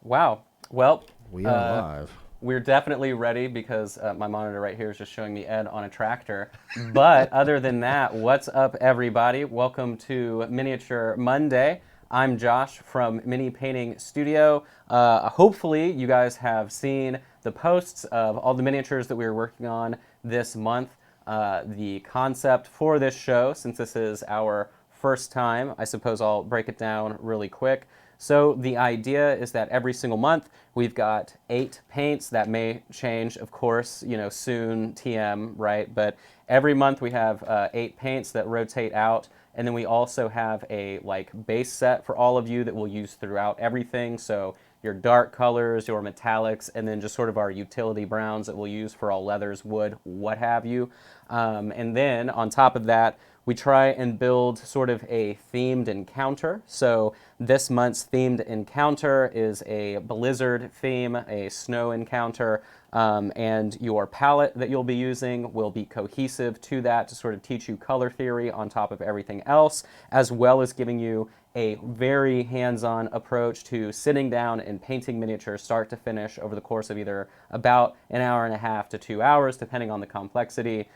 Wow. Well, We are uh, live. we're definitely ready because my monitor right here is just showing me Ed on a tractor. But other than that, what's up, everybody? Welcome to Miniature Monday. I'm Josh from Mini Painting Studio. Hopefully, you guys have seen the posts of all the miniatures that we were working on this month. The concept for this show, since this is our first time, I suppose I'll break it down really quick. So the idea is that every single month we've got 8 paints. That may change, of course, soon, TM, right? But every month we have 8 paints that rotate out, and then we also have a base set for all of you that we'll use throughout everything. So your dark colors, your metallics, and then just sort of our utility browns that we'll use for all leathers, wood, what have you. And then on top of that, we try and build sort of a themed encounter. So this month's themed encounter is a blizzard theme, a snow encounter, and your palette that you'll be using will be cohesive to that to sort of teach you color theory on top of everything else, as well as giving you a very hands-on approach to sitting down and painting miniatures start to finish over the course of either about an hour and a half to 2 hours, depending on the complexity,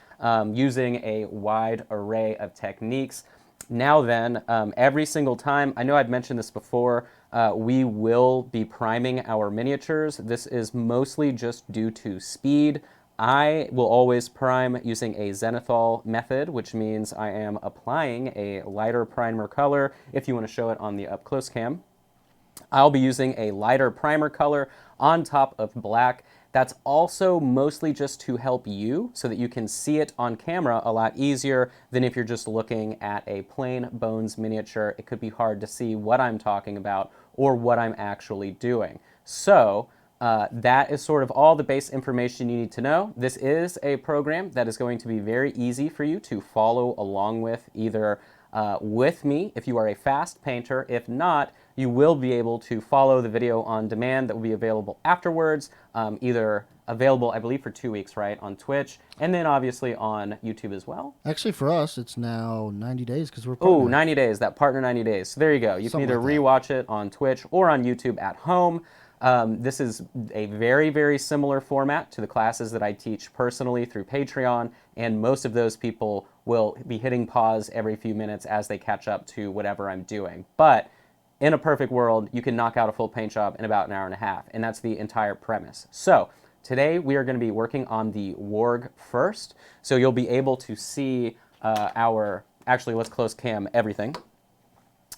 using a wide array of techniques. Now then, every single time, I know I've mentioned this before, we will be priming our miniatures. This is mostly just due to speed. I will always prime using a zenithal method, which means I am applying a lighter primer color if you want to show it on the up close cam. I'll be using a lighter primer color on top of black. That's also mostly just to help you so that you can see it on camera a lot easier than if you're just looking at a plain bones miniature. It could be hard to see what I'm talking about or what I'm actually doing. So that is sort of all the base information you need to know. This is a program that is going to be very easy for you to follow along with, either with me if you are a fast painter. If not, you will be able to follow the video on demand that will be available afterwards, either available, I believe, for 2 weeks, right, on Twitch, and then obviously on YouTube as well. Actually, for us, it's now 90 days because we're Oh, partner. 90 days, that partner 90 days. So there you go. You can Something either like that. rewatch it on Twitch or on YouTube at home. This is a very, very similar format to the classes that I teach personally through Patreon, and most of those people will be hitting pause every few minutes as they catch up to whatever I'm doing. But in a perfect world, you can knock out a full paint job in about an hour and a half, and that's the entire premise. So today we are going to be working on the warg first, so you'll be able to see actually, let's close cam everything.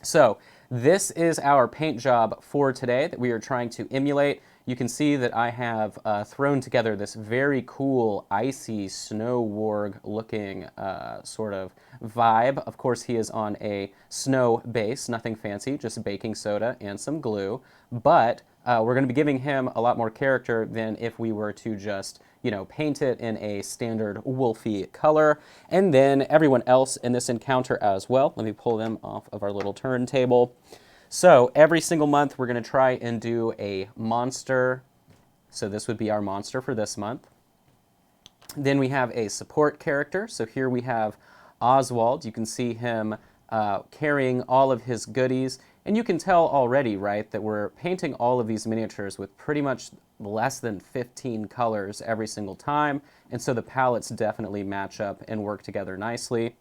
So this is our paint job for today that we are trying to emulate. You can see that I have thrown together this very cool icy snow warg looking sort of vibe. Of course, he is on a snow base, nothing fancy, just baking soda and some glue. But we're going to be giving him a lot more character than if we were to just paint it in a standard wolfy color. And then everyone else in this encounter as well. Let me pull them off of our little turntable. So every single month we're going to try and do a monster. So this would be our monster for this month. Then we have a support character. So here we have Oswald. You can see him carrying all of his goodies. And you can tell already, right, that we're painting all of these miniatures with pretty much less than 15 colors every single time. And so the palettes definitely match up and work together nicely.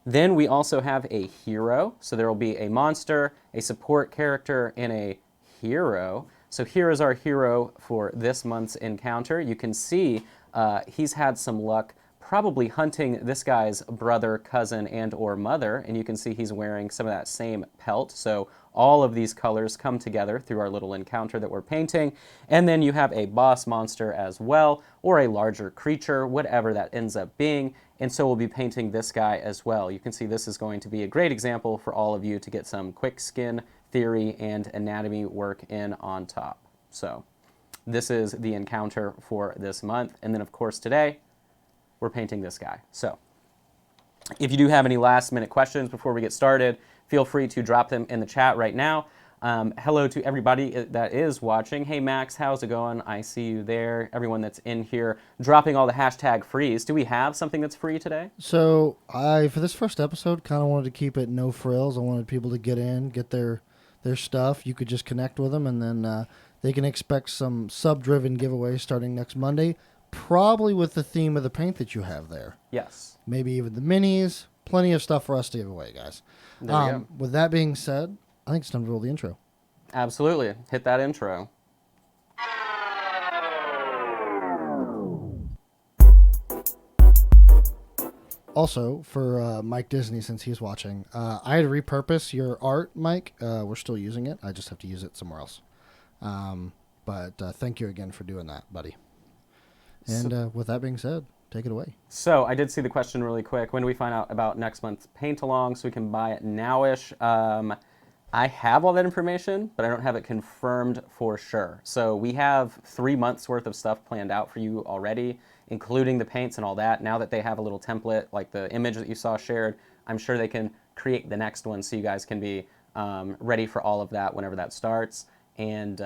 Then we also have a hero. So there will be a monster, a support character, and a hero. So here is our hero for this month's encounter. You can see he's had some luck probably hunting this guy's brother, cousin, and or mother, and you can see he's wearing some of that same pelt. So all of these colors come together through our little encounter that we're painting. And then you have a boss monster as well, or a larger creature, whatever that ends up being. And so we'll be painting this guy as well. You can see this is going to be a great example for all of you to get some quick skin theory and anatomy work in on top. So this is the encounter for this month. And then of course today, we're painting this guy. So if you do have any last minute questions before we get started, feel free to drop them in the chat right now. Hello to everybody that is watching. Hey Max, how's it going? I see you there. Everyone that's in here dropping all the hashtag freeze. Do we have something that's free today? So for this first episode, kind of wanted to keep it no frills. I wanted people to get in, get their stuff. You could just connect with them, and then they can expect some sub-driven giveaways starting next Monday, probably with the theme of the paint that you have there. Yes. Maybe even the minis. Plenty of stuff for us to give away, guys. There we go. With that being said, I think it's time to roll the intro. Absolutely. Hit that intro. Also, for Mike Disney, since he's watching, I had to repurpose your art, Mike. We're still using it. I just have to use it somewhere else. But thank you again for doing that, buddy. And with that being said, take it away. So I did see the question really quick. When do we find out about next month's paint along so we can buy it nowish? I have all that information, but I don't have it confirmed for sure. So we have 3 months worth of stuff planned out for you already, including the paints and all that. Now that they have a little template, like the image that you saw shared, I'm sure they can create the next one so you guys can be ready for all of that whenever that starts. And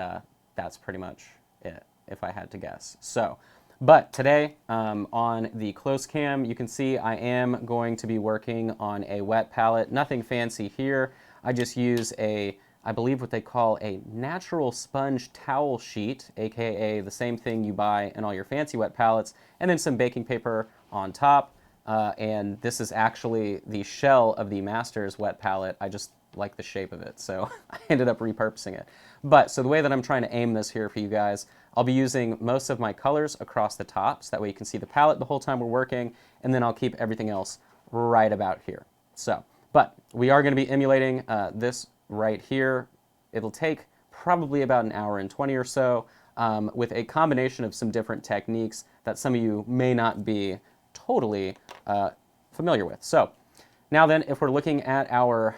that's pretty much it, if I had to guess. So, but today on the close cam, you can see I am going to be working on a wet palette. Nothing fancy here. I just use I believe what they call a natural sponge towel sheet, aka the same thing you buy in all your fancy wet palettes, and then some baking paper on top. And this is actually the shell of the Masters wet palette. I just like the shape of it, so I ended up repurposing it. But so the way that I'm trying to aim this here for you guys, I'll be using most of my colors across the top, so that way you can see the palette the whole time we're working, and then I'll keep everything else right about here. So, but we are going to be emulating this right here. It'll take probably about an hour and 20 or so with a combination of some different techniques that some of you may not be totally familiar with. So now then, if we're looking at our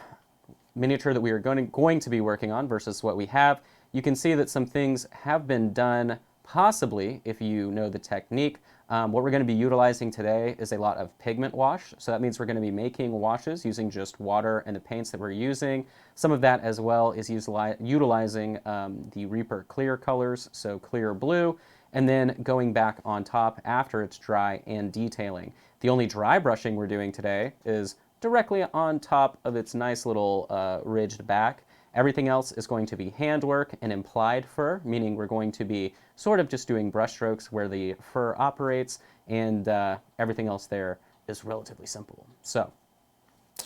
miniature that we are going to be working on versus what we have, you can see that some things have been done possibly if you know the technique. What we're going to be utilizing today is a lot of pigment wash. So that means we're going to be making washes using just water and the paints that we're using. Some of that as well is utilizing the Reaper clear colors, so clear blue, and then going back on top after it's dry and detailing. The only dry brushing we're doing today is directly on top of its nice little ridged back. Everything else is going to be handwork and implied fur, meaning we're going to be sort of just doing brush strokes where the fur operates, and everything else there is relatively simple. So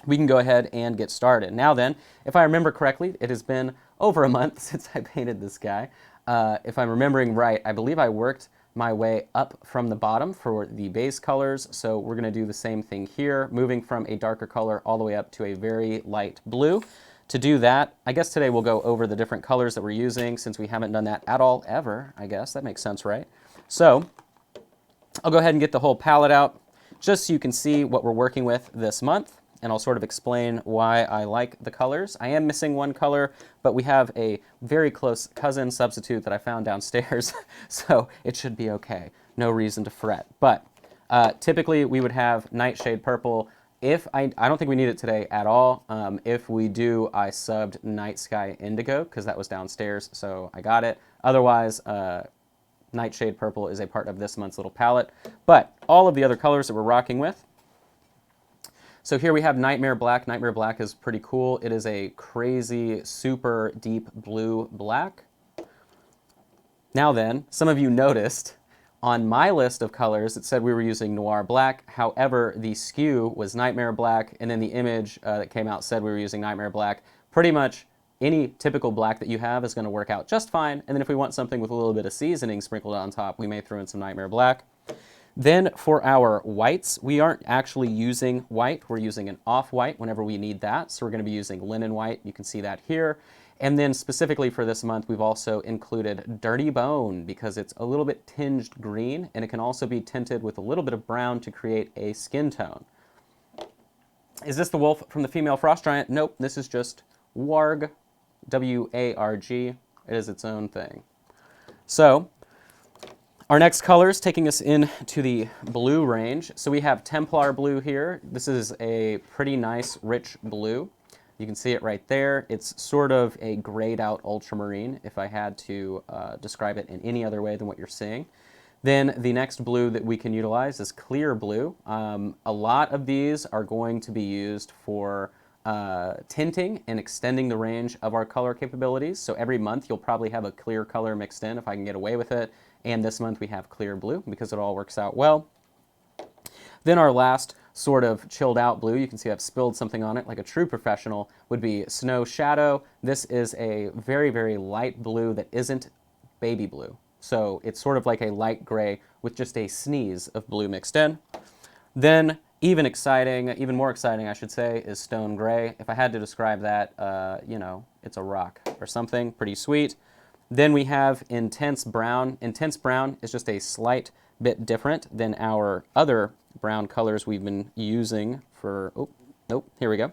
we can go ahead and get started. Now then, if I remember correctly, it has been over a month since I painted this guy. If I'm remembering right, I believe I worked my way up from the bottom for the base colors, so we're going to do the same thing here, moving from a darker color all the way up to a very light blue. To do that, I guess today we'll go over the different colors that we're using since we haven't done that at all ever, I guess. That makes sense, right? So I'll go ahead and get the whole palette out just so you can see what we're working with this month, and I'll sort of explain why I like the colors. I am missing one color, but we have a very close cousin substitute that I found downstairs, so it should be okay. No reason to fret. But typically we would have Nightshade Purple. If I don't think we need it today at all. If we do, I subbed Night Sky Indigo because that was downstairs, so I got it. Otherwise, Nightshade Purple is a part of this month's little palette. But all of the other colors that we're rocking with. So here we have Nightmare Black. Nightmare Black is pretty cool. It is a crazy, super deep blue black. Now then, some of you noticed on my list of colors, it said we were using Noir Black. However, the SKU was Nightmare Black, and then the image that came out said we were using Nightmare Black. Pretty much any typical black that you have is going to work out just fine. And then if we want something with a little bit of seasoning sprinkled on top, we may throw in some Nightmare Black. Then for our whites, we aren't actually using white. We're using an off-white whenever we need that. So we're going to be using linen white. You can see that here. And then specifically for this month, we've also included Dirty Bone because it's a little bit tinged green, and it can also be tinted with a little bit of brown to create a skin tone. Is this the wolf from the female frost giant? Nope, this is just Warg, W-A-R-G. It is its own thing. So our next color is taking us into the blue range. So we have Templar blue here. This is a pretty nice, rich blue. You can see it right there. It's sort of a grayed out ultramarine if I had to describe it in any other way than what you're seeing. Then the next blue that we can utilize is clear blue. A lot of these are going to be used for tinting and extending the range of our color capabilities. So every month you'll probably have a clear color mixed in if I can get away with it. And this month we have clear blue because it all works out well. Then our last sort of chilled out blue, you can see I've spilled something on it like a true professional, would be Snow Shadow. This is a very, very light blue that isn't baby blue. So it's sort of like a light gray with just a sneeze of blue mixed in. Then even more exciting, I should say, is Stone Gray. If I had to describe that, you know, it's a rock or something pretty sweet. Then we have Intense Brown. Intense Brown is just a slight bit different than our other brown colors we've been using for, oh, nope, here we go.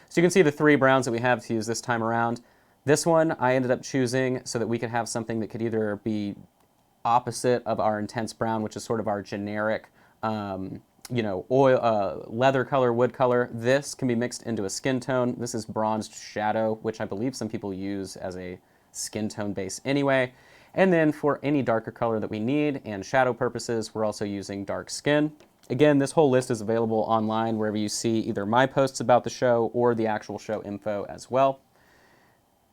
So you can see the 3 browns that we have to use this time around. This one I ended up choosing so that we could have something that could either be opposite of our Intense Brown, which is sort of our generic, you know, oil, leather color, wood color. This can be mixed into a skin tone. This is Bronzed Shadow, which I believe some people use as a skin tone base anyway. And then for any darker color that we need and shadow purposes, we're also using Dark Skin. Again, this whole list is available online wherever you see either my posts about the show or the actual show info as well.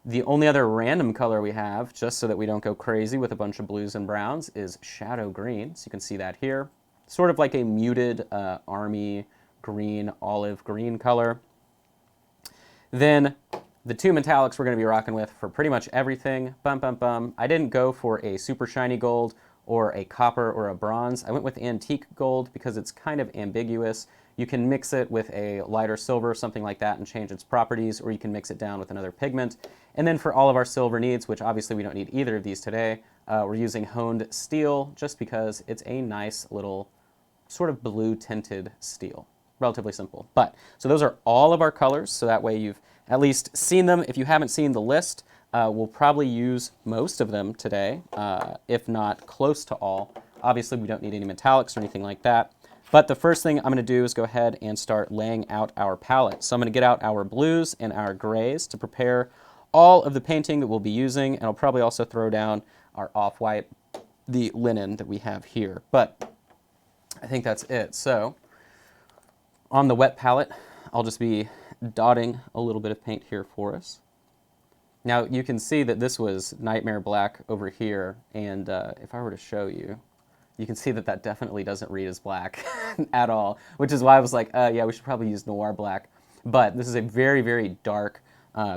The only other random color we have, just so that we don't go crazy with a bunch of blues and browns, is Shadow Green. So you can see that here. Sort of like a muted army green, olive green color. Then the 2 metallics we're going to be rocking with for pretty much everything. I didn't go for a super shiny gold or a copper or a bronze. I went with antique gold because it's kind of ambiguous. You can mix it with a lighter silver, something like that, and change its properties, or you can mix it down with another pigment. And then for all of our silver needs, which obviously we don't need either of these today, we're using honed steel just because it's a nice little sort of blue tinted steel. Relatively simple. But, so those are all of our colors, so that way you've at least seen them. If you haven't seen the list, we'll probably use most of them today, if not close to all. Obviously, we don't need any metallics or anything like that. But the first thing I'm going to do is go ahead and start laying out our palette. So I'm going to get out our blues and our grays to prepare all of the painting that we'll be using, and I'll probably also throw down our off-white, the linen that we have here. But I think that's it. So on the wet palette, I'll just be dotting a little bit of paint here for us. Now you can see that this was Nightmare Black over here, and if I were to show you, you can see that that definitely doesn't read as black at all, which is why I was like, yeah, we should probably use Noir Black. But this is a very, very dark,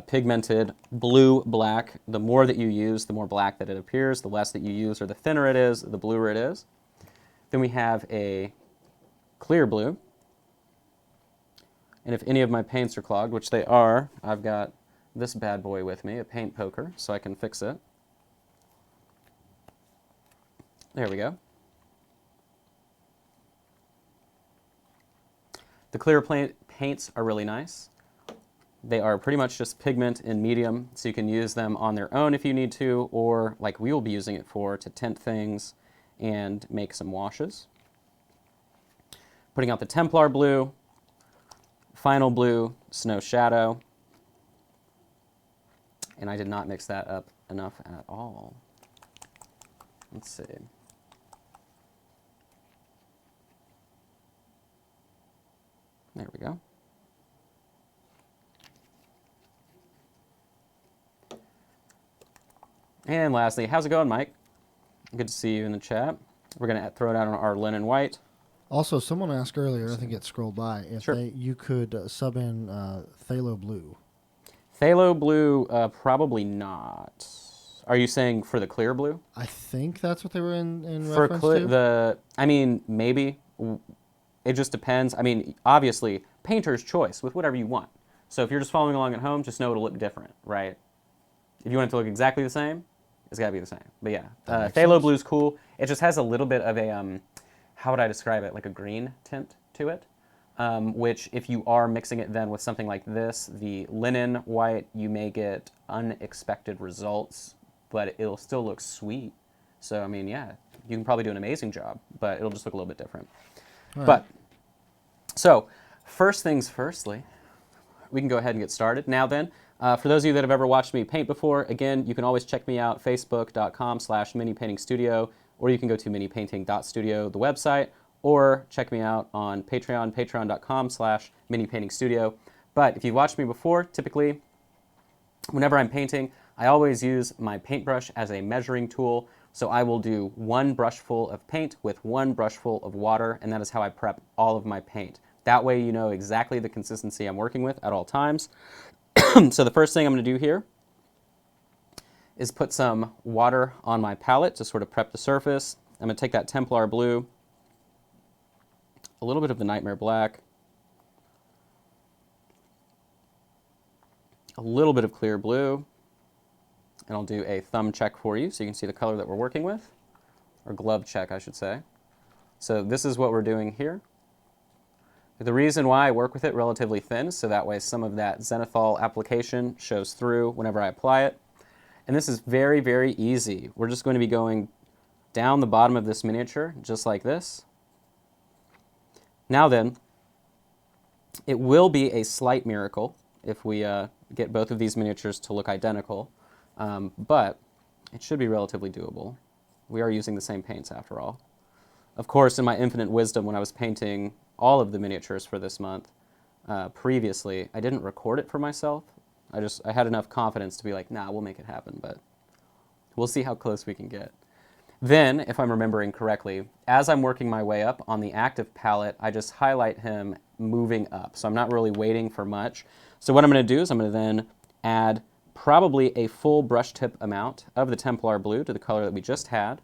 pigmented blue black. The more that you use, the more black that it appears. The less that you use, or the thinner it is, the bluer it is. Then we have a clear blue. And if any of my paints are clogged, which they are, I've got this bad boy with me, a paint poker, so I can fix it. There we go. The clear paints are really nice. They are pretty much just pigment in medium, so you can use them on their own if you need to, or like we will be using it for, to tint things and make some washes. Putting out the Templar blue, Final blue, Snow Shadow, and I did not mix that up enough at all. Let's see. There we go. And lastly, how's it going, Mike? Good to see you in the chat. We're going to throw down our linen white. Also, someone asked earlier, I think it scrolled by, if Sure. you could sub in phthalo blue. Phthalo blue, probably not. Are you saying for the clear blue? I think that's what they were in For reference to. I mean, maybe. It just depends. I mean, obviously, painter's choice with whatever you want. So if you're just following along at home, just know it'll look different, right? If you want it to look exactly the same, it's got to be the same. But yeah, phthalo blue's cool. It just has a little bit of a, how would I describe it? Like a green tint to it. Which if you are mixing it then with something like this, the linen white, you may get unexpected results, but it'll still look sweet. So, I mean, yeah, you can probably do an amazing job, but it'll just look a little bit different. All right. But, so, first things firstly, we can go ahead and get started. Now then, for those of you that have ever watched me paint before, again, you can always check me out, facebook.com/minipaintingstudio, or you can go to minipainting.studio, the website, or check me out on Patreon, patreon.com/minipaintingstudio. But if you've watched me before, typically, whenever I'm painting, I always use my paintbrush as a measuring tool. So I will do one brushful of paint with one brushful of water, and that is how I prep all of my paint. That way you know exactly the consistency I'm working with at all times. So the first thing I'm going to do here is put some water on my palette to sort of prep the surface. I'm going to take that Templar blue, a little bit of the Nightmare black, a little bit of clear blue, and I'll do a thumb check for you so you can see the color that we're working with, or glove check, I should say. So this is what we're doing here. The reason why I work with it relatively thin is so that way some of that zenithal application shows through whenever I apply it. And this is very, very easy. We're just going to be going down the bottom of this miniature, just like this. Now then, it will be a slight miracle if we get both of these miniatures to look identical, but it should be relatively doable. We are using the same paints after all. Of course, in my infinite wisdom, when I was painting all of the miniatures for this month previously, I didn't record it for myself. I had enough confidence to be like, nah, we'll make it happen, but we'll see how close we can get. Then, if I'm remembering correctly, as I'm working my way up on the active palette, I just highlight him moving up. So I'm not really waiting for much. So what I'm going to do is I'm going to then add probably a full brush tip amount of the Templar blue to the color that we just had.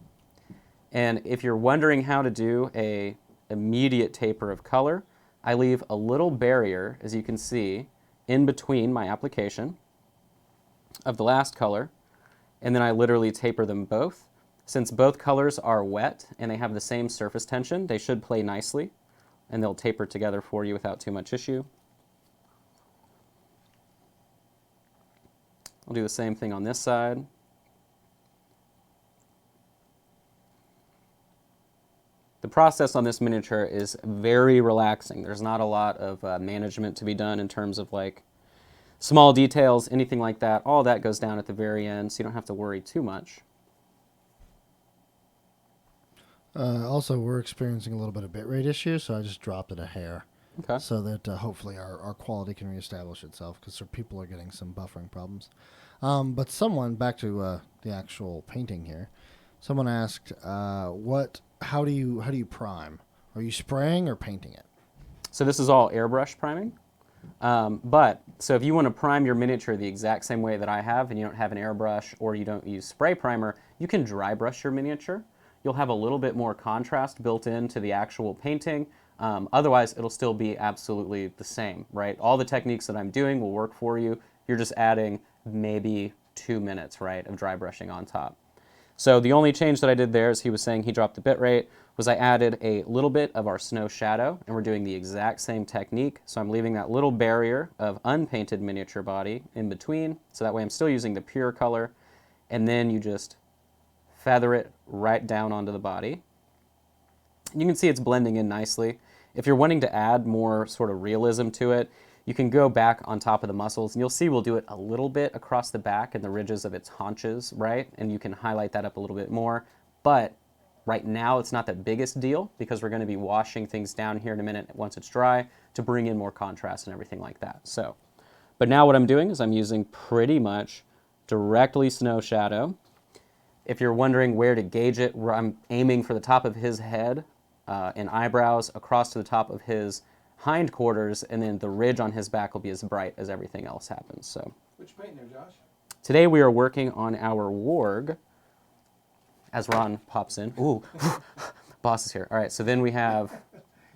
And if you're wondering how to do a immediate taper of color, I leave a little barrier, as you can see, in between my application of the last color, and then I literally taper them both. Since both colors are wet and they have the same surface tension, they should play nicely, and they'll taper together for you without too much issue. I'll do the same thing on this side. The process on this miniature is very relaxing. There's not a lot of management to be done in terms of like small details, anything like that. All that goes down at the very end, so you don't have to worry too much. Also, we're experiencing a little bit of bitrate issue, so I just dropped it a hair. Okay. So that hopefully our quality can reestablish itself, because people are getting some buffering problems. But someone, back to the actual painting here, someone asked, how do you prime? Are you spraying or painting it? So this is all airbrush priming. So if you want to prime your miniature the exact same way that I have, and you don't have an airbrush or you don't use spray primer, you can dry brush your miniature. You'll have a little bit more contrast built into the actual painting. Otherwise, it'll still be absolutely the same, right? All the techniques that I'm doing will work for you. You're just adding maybe 2 minutes, right, of dry brushing on top. So the only change that I did there, as he was saying he dropped the bit rate, was I added a little bit of our snow shadow, and we're doing the exact same technique. So I'm leaving that little barrier of unpainted miniature body in between, so that way I'm still using the pure color, and then you just feather it right down onto the body. And you can see it's blending in nicely. If you're wanting to add more sort of realism to it, you can go back on top of the muscles, and you'll see we'll do it a little bit across the back and the ridges of its haunches, right? And you can highlight that up a little bit more. But right now, it's not the biggest deal, because we're going to be washing things down here in a minute once it's dry to bring in more contrast and everything like that. So, but now what I'm doing is I'm using pretty much directly snow shadow. If you're wondering where to gauge it, I'm aiming for the top of his head and eyebrows across to the top of his hindquarters, and then the ridge on his back will be as bright as everything else happens. So, what you painting there, Josh? Today we are working on our warg, as Ron pops in. Ooh, boss is here. All right, so then we have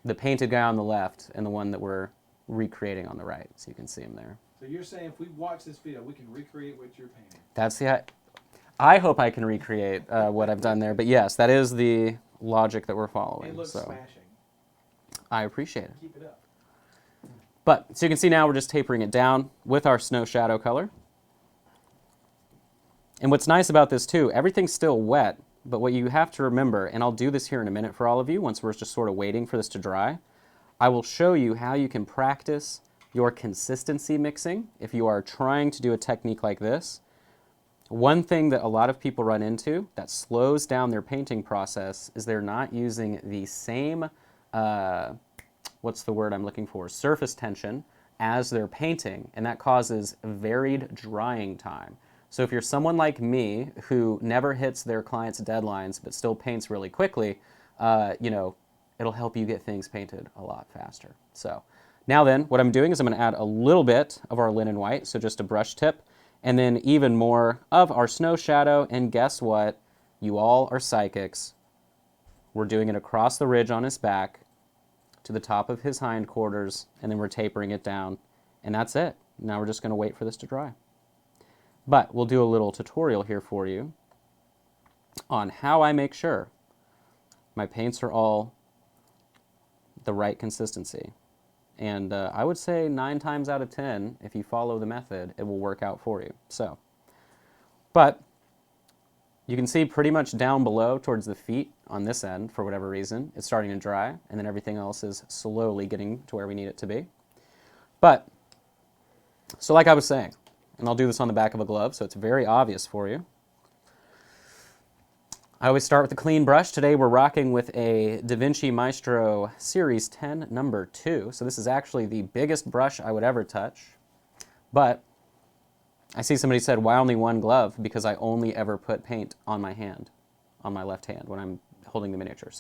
the painted guy on the left and the one that we're recreating on the right, so you can see him there. So you're saying if we watch this video, we can recreate what you're painting? That's the... I hope I can recreate what I've done there, but yes, that is the logic that we're following. It looks so. smashing. I appreciate it. Keep it up. But, so you can see now we're just tapering it down with our snow shadow color. And what's nice about this too, everything's still wet, but what you have to remember, and I'll do this here in a minute for all of you, once we're just sort of waiting for this to dry, I will show you how you can practice your consistency mixing if you are trying to do a technique like this. One thing that a lot of people run into that slows down their painting process is they're not using the same, what's the word I'm looking for, surface tension as they're painting, and that causes varied drying time. So if you're someone like me who never hits their clients' deadlines but still paints really quickly, it'll help you get things painted a lot faster. So now then, what I'm doing is I'm going to add a little bit of our linen white, so just a brush tip, and then even more of our snow shadow, and guess what? You all are psychics. We're doing it across the ridge on his back to the top of his hindquarters, and then we're tapering it down, and that's it. Now we're just going to wait for this to dry. But we'll do a little tutorial here for you on how I make sure my paints are all the right consistency. And I would say 9 times out of 10, if you follow the method, it will work out for you. But you can see pretty much down below towards the feet on this end, for whatever reason, it's starting to dry, and then everything else is slowly getting to where we need it to be. But, so like I was saying, and I'll do this on the back of a glove so it's very obvious for you. I always start with a clean brush. Today we're rocking with a Da Vinci Maestro Series 10 number 2. So this is actually the biggest brush I would ever touch. But I see somebody said, why only one glove? Because I only ever put paint on my hand, on my left hand when I'm holding the miniature.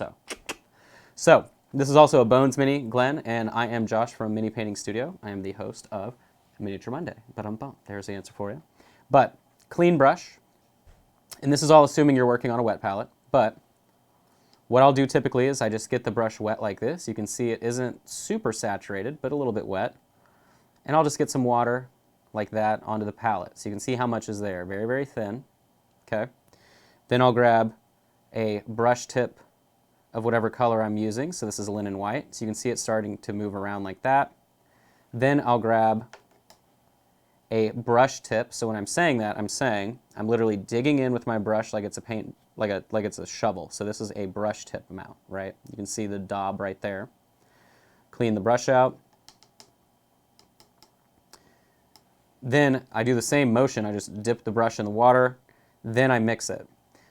So this is also a Bones Mini, Glenn, and I am Josh from Mini Painting Studio. I am the host of Miniature Monday. Ba-dum-bum. There's the answer for you. But clean brush. And this is all assuming you're working on a wet palette, but what I'll do typically is I just get the brush wet like this. You can see it isn't super saturated, but a little bit wet. And I'll just get some water like that onto the palette. So you can see how much is there. Very, very thin. Okay. Then I'll grab a brush tip of whatever color I'm using. So this is linen white. So you can see it starting to move around like that. Then I'll grab a brush tip. So when I'm saying that, I'm literally digging in with my brush like it's a paint, like it's a shovel. So this is a brush tip amount, right? You can see the daub right there. Clean the brush out. Then I do the same motion. I just dip the brush in the water. Then I mix it.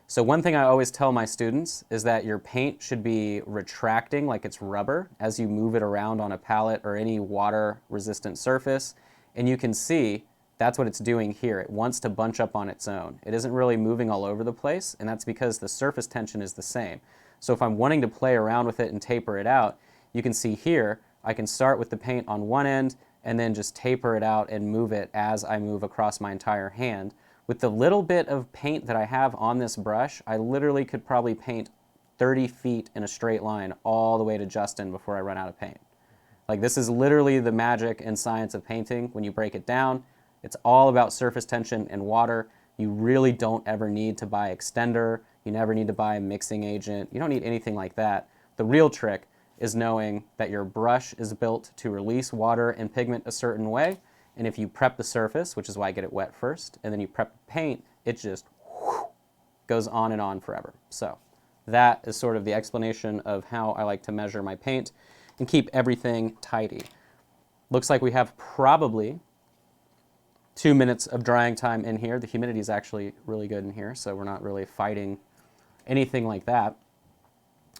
So one thing I always tell my students is that your paint should be retracting like it's rubber as you move it around on a palette or any water-resistant surface. And you can see that's what it's doing here. It wants to bunch up on its own. It isn't really moving all over the place, and that's because the surface tension is the same. So if I'm wanting to play around with it and taper it out, you can see here, I can start with the paint on one end and then just taper it out and move it as I move across my entire hand. With the little bit of paint that I have on this brush, I literally could probably paint 30 feet in a straight line all the way to Justin before I run out of paint. Like, this is literally the magic and science of painting. When you break it down, it's all about surface tension and water. You really don't ever need to buy extender. You never need to buy a mixing agent. You don't need anything like that. The real trick is knowing that your brush is built to release water and pigment a certain way. And if you prep the surface, which is why I get it wet first, and then you prep the paint, it just goes on and on forever. So that is sort of the explanation of how I like to measure my paint and keep everything tidy. Looks like we have probably 2 minutes of drying time in here. The humidity is actually really good in here, so we're not really fighting anything like that.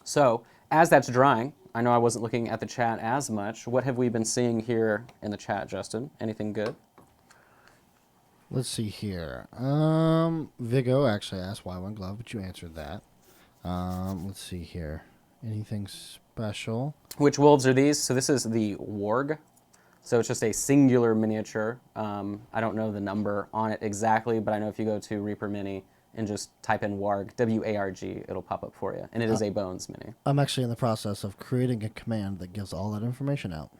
So as that's drying, I know I wasn't looking at the chat as much. What have we been seeing here in the chat, Justin? Anything good? Let's see here. Vigo actually asked why one glove, but you answered that. Let's see here. Anything special? Which wolves are these? So this is the warg. So it's just a singular miniature. I don't know the number on it exactly, but I know if you go to Reaper Mini and just type in warg, W-A-R-G, it'll pop up for you. And it is a Bones Mini. I'm actually in the process of creating a command that gives all that information out.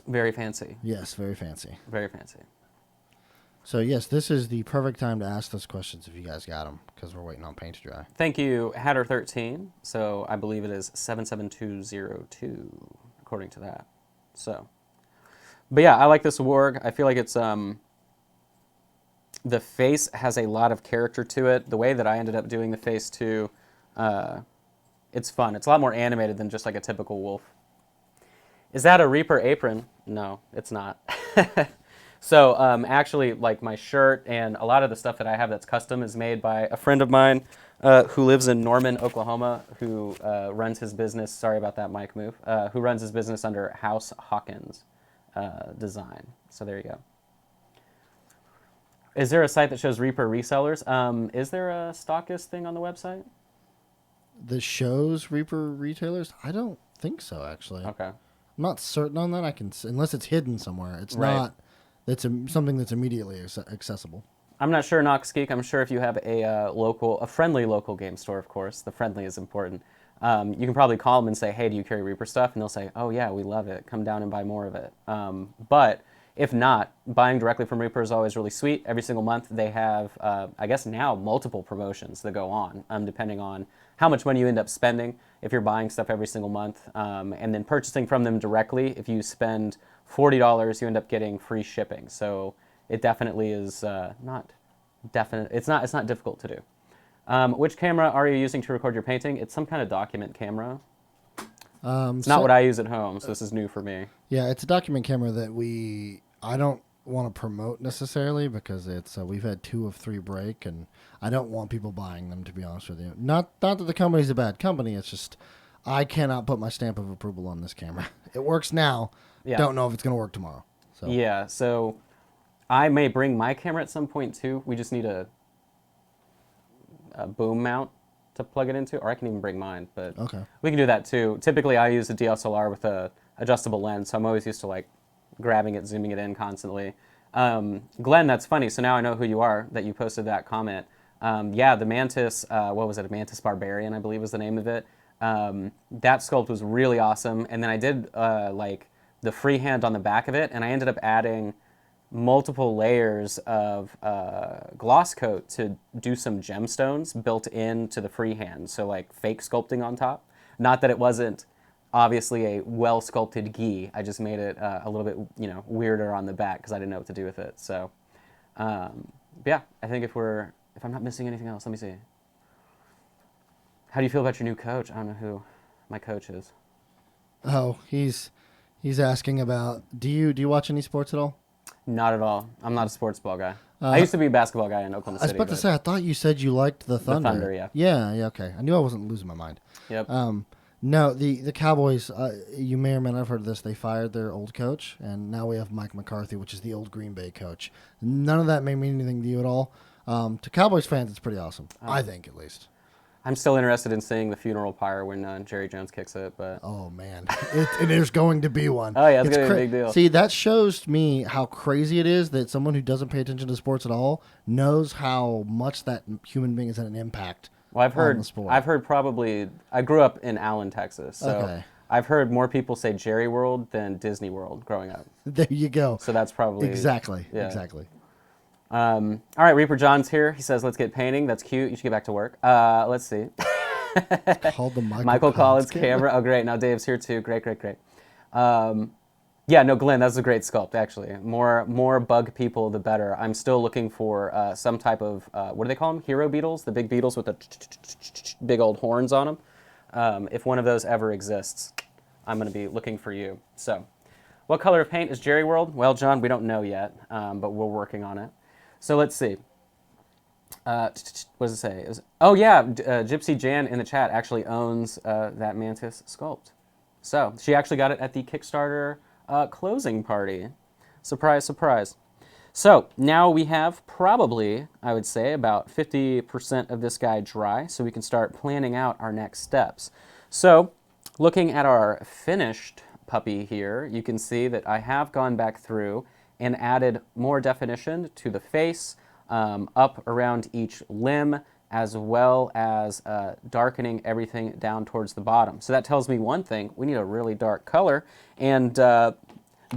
Very fancy. Yes, very fancy. Very fancy. So yes, this is the perfect time to ask those questions if you guys got them, because we're waiting on paint to dry. Thank you, Hatter13. So I believe it is 77202, according to that. So, but yeah, I like this warg. I feel like it's the face has a lot of character to it. The way that I ended up doing the face too, it's fun. It's a lot more animated than just like a typical wolf. Is that a Reaper apron? No, it's not. So actually, like my shirt and a lot of the stuff that I have that's custom is made by a friend of mine who lives in Norman, Oklahoma, who runs his business. Sorry about that mic move. Who runs his business under House Hawkins. design. So there you go. Is there a site that shows Reaper resellers? Is there a stockist thing on the website? The shows Reaper retailers? I don't think so, actually. Okay. I'm not certain on that. Unless it's hidden somewhere. It's Right. not. It's something that's immediately accessible. I'm not sure, Knox Geek. I'm sure if you have a friendly local game store, of course, the friendly is important. You can probably call them and say, "Hey, do you carry Reaper stuff?" And they'll say, "Oh yeah, we love it. Come down and buy more of it." But if not, buying directly from Reaper is always really sweet. Every single month they have, I guess now, multiple promotions that go on, depending on how much money you end up spending. If you're buying stuff every single month, and then purchasing from them directly, if you spend $40, you end up getting free shipping. So it definitely is not definite. It's not difficult to do. Which camera are you using to record your painting? It's some kind of document camera. It's not what I use at home, so this is new for me. Yeah, it's a document camera that I don't want to promote necessarily because it's we've had 2 of 3 break, and I don't want people buying them, to be honest with you. Not that the company's a bad company. It's just I cannot put my stamp of approval on this camera. It works now. Yeah. Don't know if it's going to work tomorrow. So. Yeah, so I may bring my camera at some point too. We just need a boom mount to plug it into, or I can even bring mine, but Okay. we can do that too. Typically I use a DSLR with a adjustable lens, so I'm always used to like grabbing it, zooming it in constantly. Glenn, that's funny. So now I know who you are, that you posted that comment. Yeah, the Mantis, what was it? A Mantis Barbarian, I believe was the name of it. That sculpt was really awesome. And then I did like the freehand on the back of it, and I ended up adding multiple layers of gloss coat to do some gemstones built into the freehand. So like fake sculpting on top. Not that it wasn't obviously a well sculpted gi. I just made it a little bit, weirder on the back because I didn't know what to do with it. So, yeah, I think if I'm not missing anything else, let me see. How do you feel about your new coach? I don't know who my coach is. Oh, he's asking about. Do you watch any sports at all? Not at all. I'm not a sports ball guy. I used to be a basketball guy in Oklahoma I was City. about to say. I thought you said you liked the Thunder. Thunder, yeah. Yeah. Okay. I knew I wasn't losing my mind. Yep. No, the Cowboys. You may or may not have heard of this. They fired their old coach, and now we have Mike McCarthy, which is the old Green Bay coach. None of that may mean anything to you at all. To Cowboys fans, it's pretty awesome. I think, at least. I'm still interested in seeing the funeral pyre when Jerry Jones kicks it, but Oh man, there's going to be one. Oh, yeah, it's gonna be a big deal. See, that shows me how crazy it is that someone who doesn't pay attention to sports at all knows how much that human being has had an impact. well, on the sport. I've heard probably. I grew up in Allen, Texas, so Okay. I've heard more people say Jerry World than Disney World growing up. There you go. So that's probably Exactly. yeah. Exactly. All right, Reaper John's here. He says, "Let's get painting. That's cute. You should get back to work." Let's see. Called the Michael Collins camera. Oh, great. Now Dave's here too. Great. Yeah, no, Glenn, that's a great sculpt, actually. More bug people, the better. I'm still looking for some type of, what do they call them? Hero beetles? The big beetles with the big old horns on them. If one of those ever exists, I'm going to be looking for you. So, what color of paint is Jerry World? Well, John, we don't know yet, but we're working on it. So let's see. What does it say? Oh yeah, Gypsy Jan in the chat actually owns that Mantis sculpt. So she actually got it at the Kickstarter closing party. Surprise, surprise. So now we have probably, I would say, about 50% of this guy dry, so we can start planning out our next steps. So looking at our finished puppy here, you can see that I have gone back through and added more definition to the face, up around each limb, as well as darkening everything down towards the bottom. So that tells me one thing: we need a really dark color, and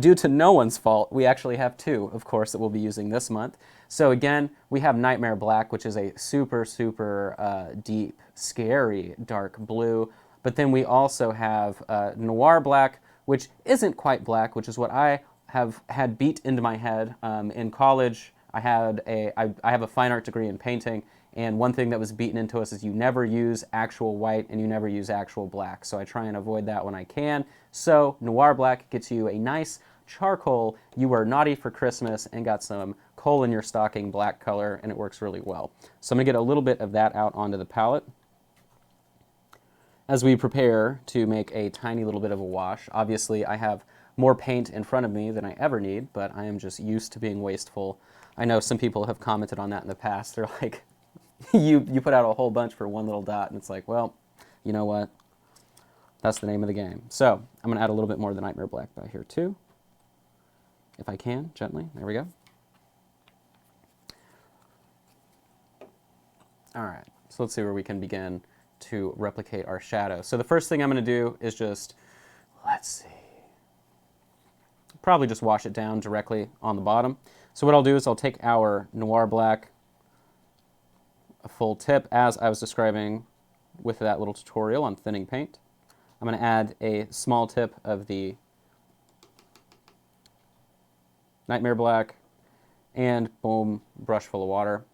due to no one's fault, we actually have 2, of course, that we'll be using this month. So again, we have Nightmare Black, which is a super, super deep, scary dark blue, but then we also have Noir Black, which isn't quite black, which is what I have had beat into my head. In college, I have a fine art degree in painting, and one thing that was beaten into us is you never use actual white and you never use actual black. So I try and avoid that when I can. So Noir Black gets you a nice charcoal, you were naughty for Christmas and got some coal in your stocking black color, and it works really well. So I'm going to get a little bit of that out onto the palette as we prepare to make a tiny little bit of a wash. Obviously, I have more paint in front of me than I ever need, but I am just used to being wasteful. I know some people have commented on that in the past. They're like, you put out a whole bunch for one little dot, and it's like, well, you know what? That's the name of the game. So I'm going to add a little bit more of the Nightmare Black by here too, if I can, gently. There we go. All right, so let's see where we can begin to replicate our shadow. So the first thing I'm going to do is just, let's see, probably just wash it down directly on the bottom. So what I'll do is I'll take our Noir Black, a full tip, as I was describing with that little tutorial on thinning paint. I'm going to add a small tip of the Nightmare Black, and boom, brush full of water.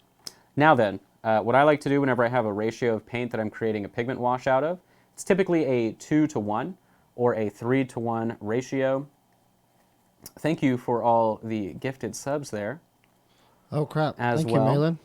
Now then, what I like to do whenever I have a ratio of paint that I'm creating a pigment wash out of, it's typically a 2-to-1 or a 3-to-1 ratio. Thank you for all the gifted subs there. Oh, crap. Thank you, Malin.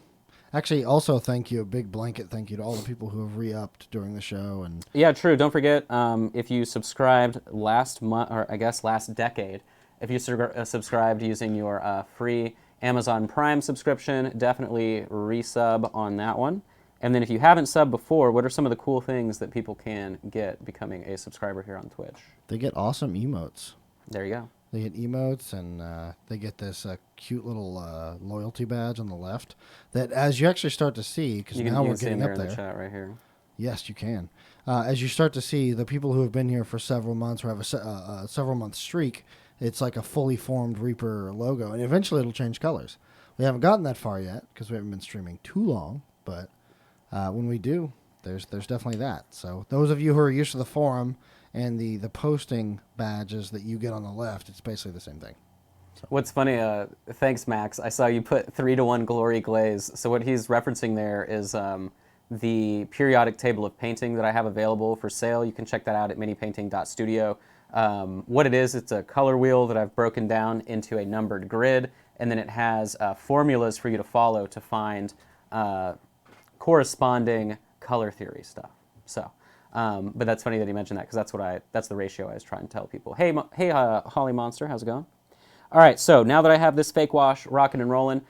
Actually, also thank you, a big blanket thank you to all the people who have re-upped during the show. And yeah, true. Don't forget, if you subscribed last month, or I guess last decade, if you subscribed using your free Amazon Prime subscription, definitely resub on that one. And then if you haven't subbed before, what are some of the cool things that people can get becoming a subscriber here on Twitch? They get awesome emotes. There you go. They get emotes, and they get this cute little loyalty badge on the left that, as you actually start to see, because now we're getting up there. In the chat right here. Yes, you can. As you start to see, the people who have been here for several months or have a several-month streak, it's like a fully formed Reaper logo, and eventually it'll change colors. We haven't gotten that far yet because we haven't been streaming too long, but when we do, there's definitely that. So those of you who are used to the forum and the posting badges that you get on the left, it's basically the same thing. So. What's funny, thanks Max, I saw you put 3-to-1 Glory Glaze. So what he's referencing there is the periodic table of painting that I have available for sale. You can check that out at minipainting.studio. What it is, it's a color wheel that I've broken down into a numbered grid, and then it has formulas for you to follow to find corresponding color theory stuff. So, but that's funny that he mentioned that, because that's the ratio I was trying to tell people. Hey, Holly Monster, how's it going? All right, so now that I have this fake wash rocking and rolling,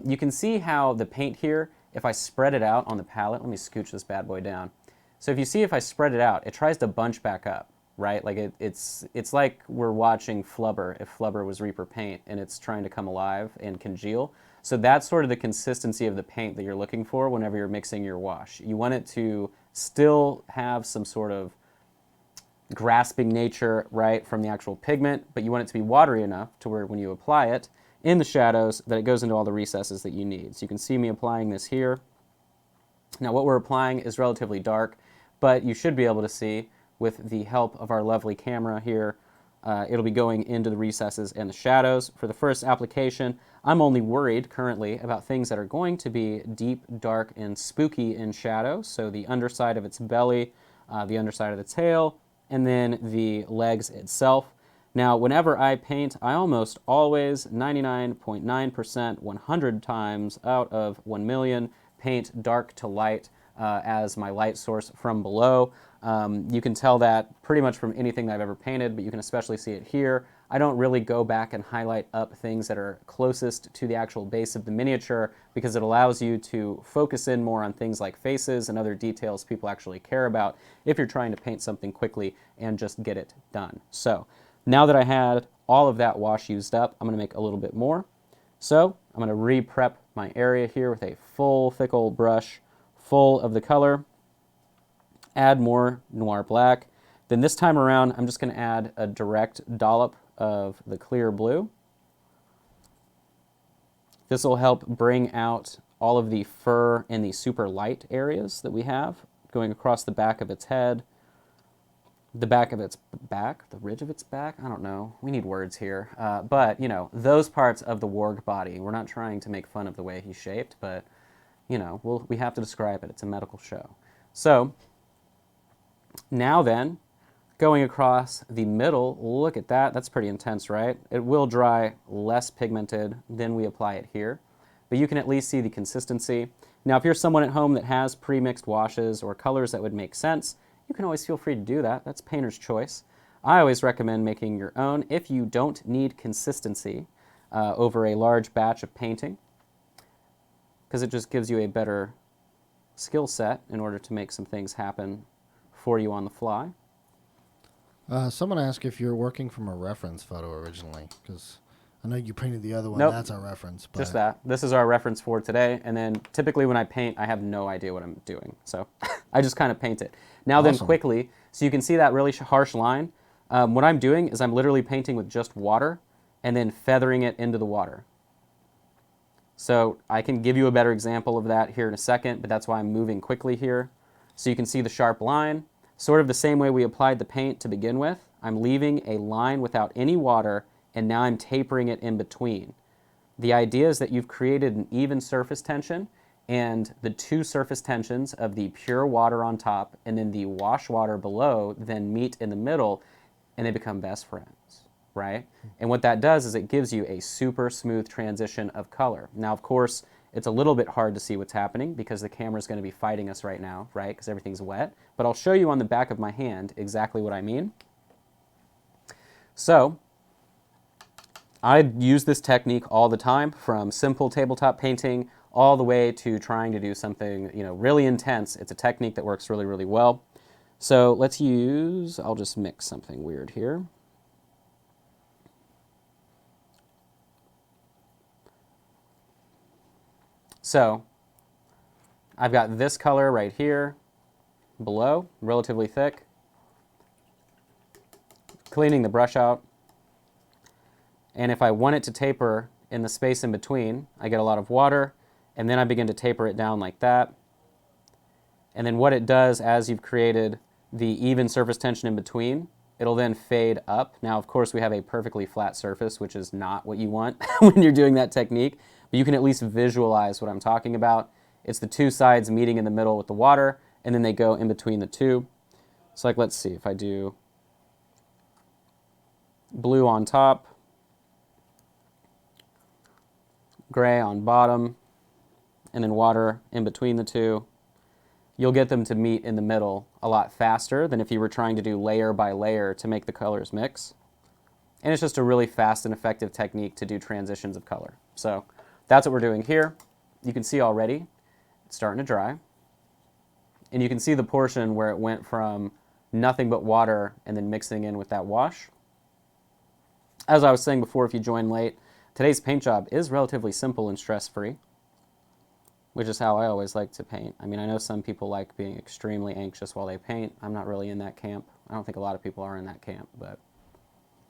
you can see how the paint here, if I spread it out on the palette, let me scooch this bad boy down. So if you see, if I spread it out, it tries to bunch back up. Right, like it's like we're watching Flubber, if Flubber was Reaper paint, and it's trying to come alive and congeal. So that's sort of the consistency of the paint that you're looking for whenever you're mixing your wash. You want it to still have some sort of grasping nature, right, from the actual pigment, but you want it to be watery enough to where when you apply it in the shadows, that it goes into all the recesses that you need. So you can see me applying this here. Now what we're applying is relatively dark, but you should be able to see, with the help of our lovely camera here, it'll be going into the recesses and the shadows. For the first application, I'm only worried currently about things that are going to be deep, dark, and spooky in shadow. So the underside of its belly, the underside of the tail, and then the legs itself. Now, whenever I paint, I almost always, 99.9%, 100 times out of 1 million, paint dark to light as my light source from below. You can tell that pretty much from anything that I've ever painted, but you can especially see it here. I don't really go back and highlight up things that are closest to the actual base of the miniature, because it allows you to focus in more on things like faces and other details people actually care about if you're trying to paint something quickly and just get it done. So now that I had all of that wash used up, I'm going to make a little bit more. So I'm going to re-prep my area here with a full thick old brush full of the color. Add more Noir Black. Then this time around, I'm just going to add a direct dollop of the clear blue. This will help bring out all of the fur and the super light areas that we have going across the back of its head, the back of its back, the ridge of its back. I don't know. We need words here. But, you know, those parts of the warg body. We're not trying to make fun of the way he's shaped, but, you know, we have to describe it. It's a medical show. So now then, going across the middle, look at that. That's pretty intense, right? It will dry less pigmented than we apply it here, but you can at least see the consistency. Now, if you're someone at home that has pre-mixed washes or colors that would make sense, you can always feel free to do that. That's painter's choice. I always recommend making your own if you don't need consistency over a large batch of painting, because it just gives you a better skill set in order to make some things happen for you on the fly. Someone asked if you're working from a reference photo originally, because I know you painted the other one. Nope. That's our reference. But Just that. This is our reference for today, and then typically when I paint, I have no idea what I'm doing, so I just kind of paint it. Now then, Awesome. quickly, so you can see that really harsh line. What I'm doing is I'm literally painting with just water and then feathering it into the water. So I can give you a better example of that here in a second, but that's why I'm moving quickly here. So you can see the sharp line, sort of the same way we applied the paint to begin with. I'm leaving a line without any water, and now I'm tapering it in between. The idea is that you've created an even surface tension, and the two surface tensions of the pure water on top and then the wash water below then meet in the middle, and they become best friends, right? And what that does is it gives you a super smooth transition of color. Now, of course, it's a little bit hard to see what's happening because the camera's going to be fighting us right now, right? Because everything's wet. But I'll show you on the back of my hand exactly what I mean. So I use this technique all the time, from simple tabletop painting all the way to trying to do something, really intense. It's a technique that works really, really well. So I'll just mix something weird here. So I've got this color right here below, relatively thick. Cleaning the brush out. And if I want it to taper in the space in between, I get a lot of water, and then I begin to taper it down like that. And then what it does, as you've created the even surface tension in between, it'll then fade up. Now, of course, we have a perfectly flat surface, which is not what you want when you're doing that technique, but you can at least visualize what I'm talking about. It's the two sides meeting in the middle with the water, and then they go in between the two. So like, let's see if I do blue on top, gray on bottom, and then water in between the two, you'll get them to meet in the middle a lot faster than if you were trying to do layer by layer to make the colors mix. And it's just a really fast and effective technique to do transitions of color. So that's what we're doing here. You can see already it's starting to dry. And you can see the portion where it went from nothing but water and then mixing in with that wash. As I was saying before, if you joined late, today's paint job is relatively simple and stress-free, which is how I always like to paint. I mean, I know some people like being extremely anxious while they paint. I'm not really in that camp. I don't think a lot of people are in that camp, but...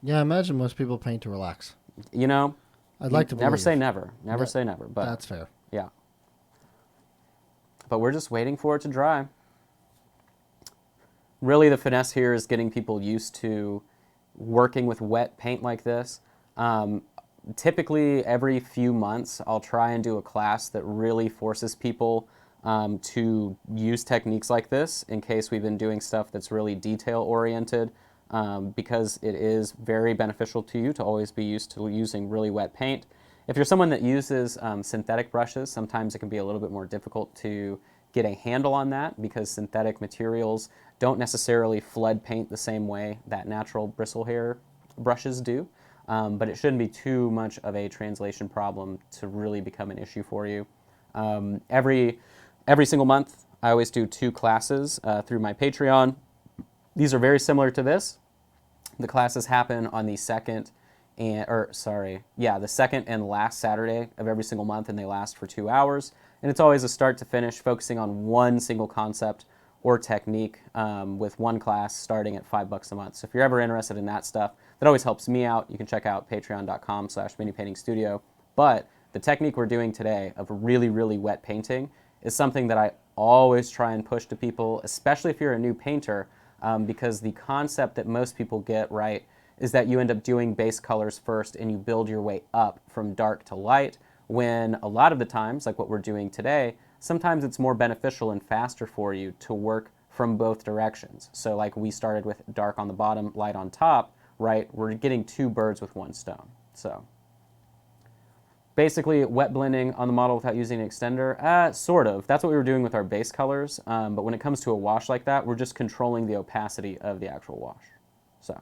Yeah, I imagine most people paint to relax. I'd like to never believe. say never. Never say never, but... That's fair. Yeah. But we're just waiting for it to dry. Really, the finesse here is getting people used to working with wet paint like this. Typically, every few months, I'll try and do a class that really forces people to use techniques like this in case we've been doing stuff that's really detail-oriented, because it is very beneficial to you to always be used to using really wet paint. If you're someone that uses synthetic brushes, sometimes it can be a little bit more difficult to get a handle on that because synthetic materials don't necessarily flood paint the same way that natural bristle hair brushes do. But it shouldn't be too much of a translation problem to really become an issue for you. Every single month, I always do 2 classes through my Patreon. These are very similar to this. The classes happen on the second and last Saturday of every single month, and they last for 2 hours. And it's always a start to finish, focusing on one single concept or technique with one class starting at $5 a month. So if you're ever interested in that stuff, that always helps me out. You can check out patreon.com/minipaintingstudio. But the technique we're doing today of really, really wet painting is something that I always try and push to people, especially if you're a new painter, because the concept that most people get right is that you end up doing base colors first and you build your way up from dark to light, when a lot of the times, like what we're doing today, sometimes it's more beneficial and faster for you to work from both directions. So like we started with dark on the bottom, light on top, right? We're getting 2 birds with 1 stone. So basically wet blending on the model without using an extender, sort of. That's what we were doing with our base colors. But when it comes to a wash like that, we're just controlling the opacity of the actual wash. So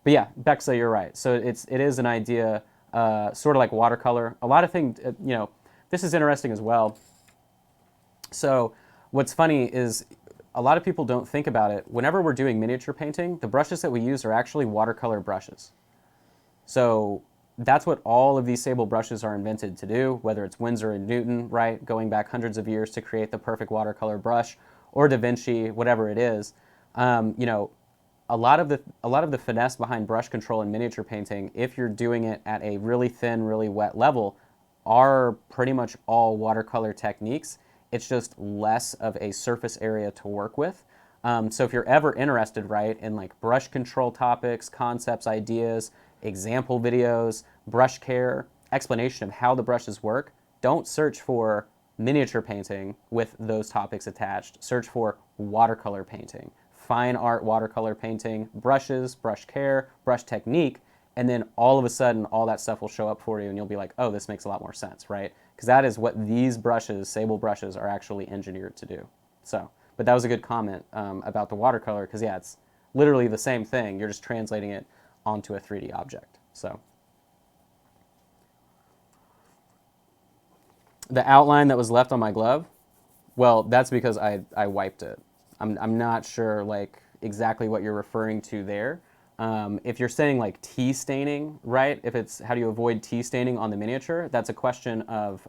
But yeah, Bexa, you're right. So it is an idea, sort of like watercolor. A lot of things, this is interesting as well. So what's funny is a lot of people don't think about it. Whenever we're doing miniature painting, the brushes that we use are actually watercolor brushes. So that's what all of these Sable brushes are invented to do, whether it's Winsor and Newton, right, going back hundreds of years to create the perfect watercolor brush, or Da Vinci, whatever it is. A lot of the finesse behind brush control in miniature painting, if you're doing it at a really thin, really wet level, are pretty much all watercolor techniques. It's just less of a surface area to work with. So if you're ever interested, right, in like brush control topics, concepts, ideas, example videos, brush care, explanation of how the brushes work, don't search for miniature painting with those topics attached. Search for watercolor painting, fine art watercolor painting, brushes, brush care, brush technique, and then all of a sudden all that stuff will show up for you and you'll be like, oh, this makes a lot more sense, right? Because that is what these brushes, Sable brushes, are actually engineered to do. So, but that was a good comment about the watercolor, because yeah, it's literally the same thing. You're just translating it onto a 3D object. So the outline that was left on my glove, well, that's because I wiped it. I'm not sure like exactly what you're referring to there. If you're saying like tea staining, right? If it's how do you avoid tea staining on the miniature, that's a question of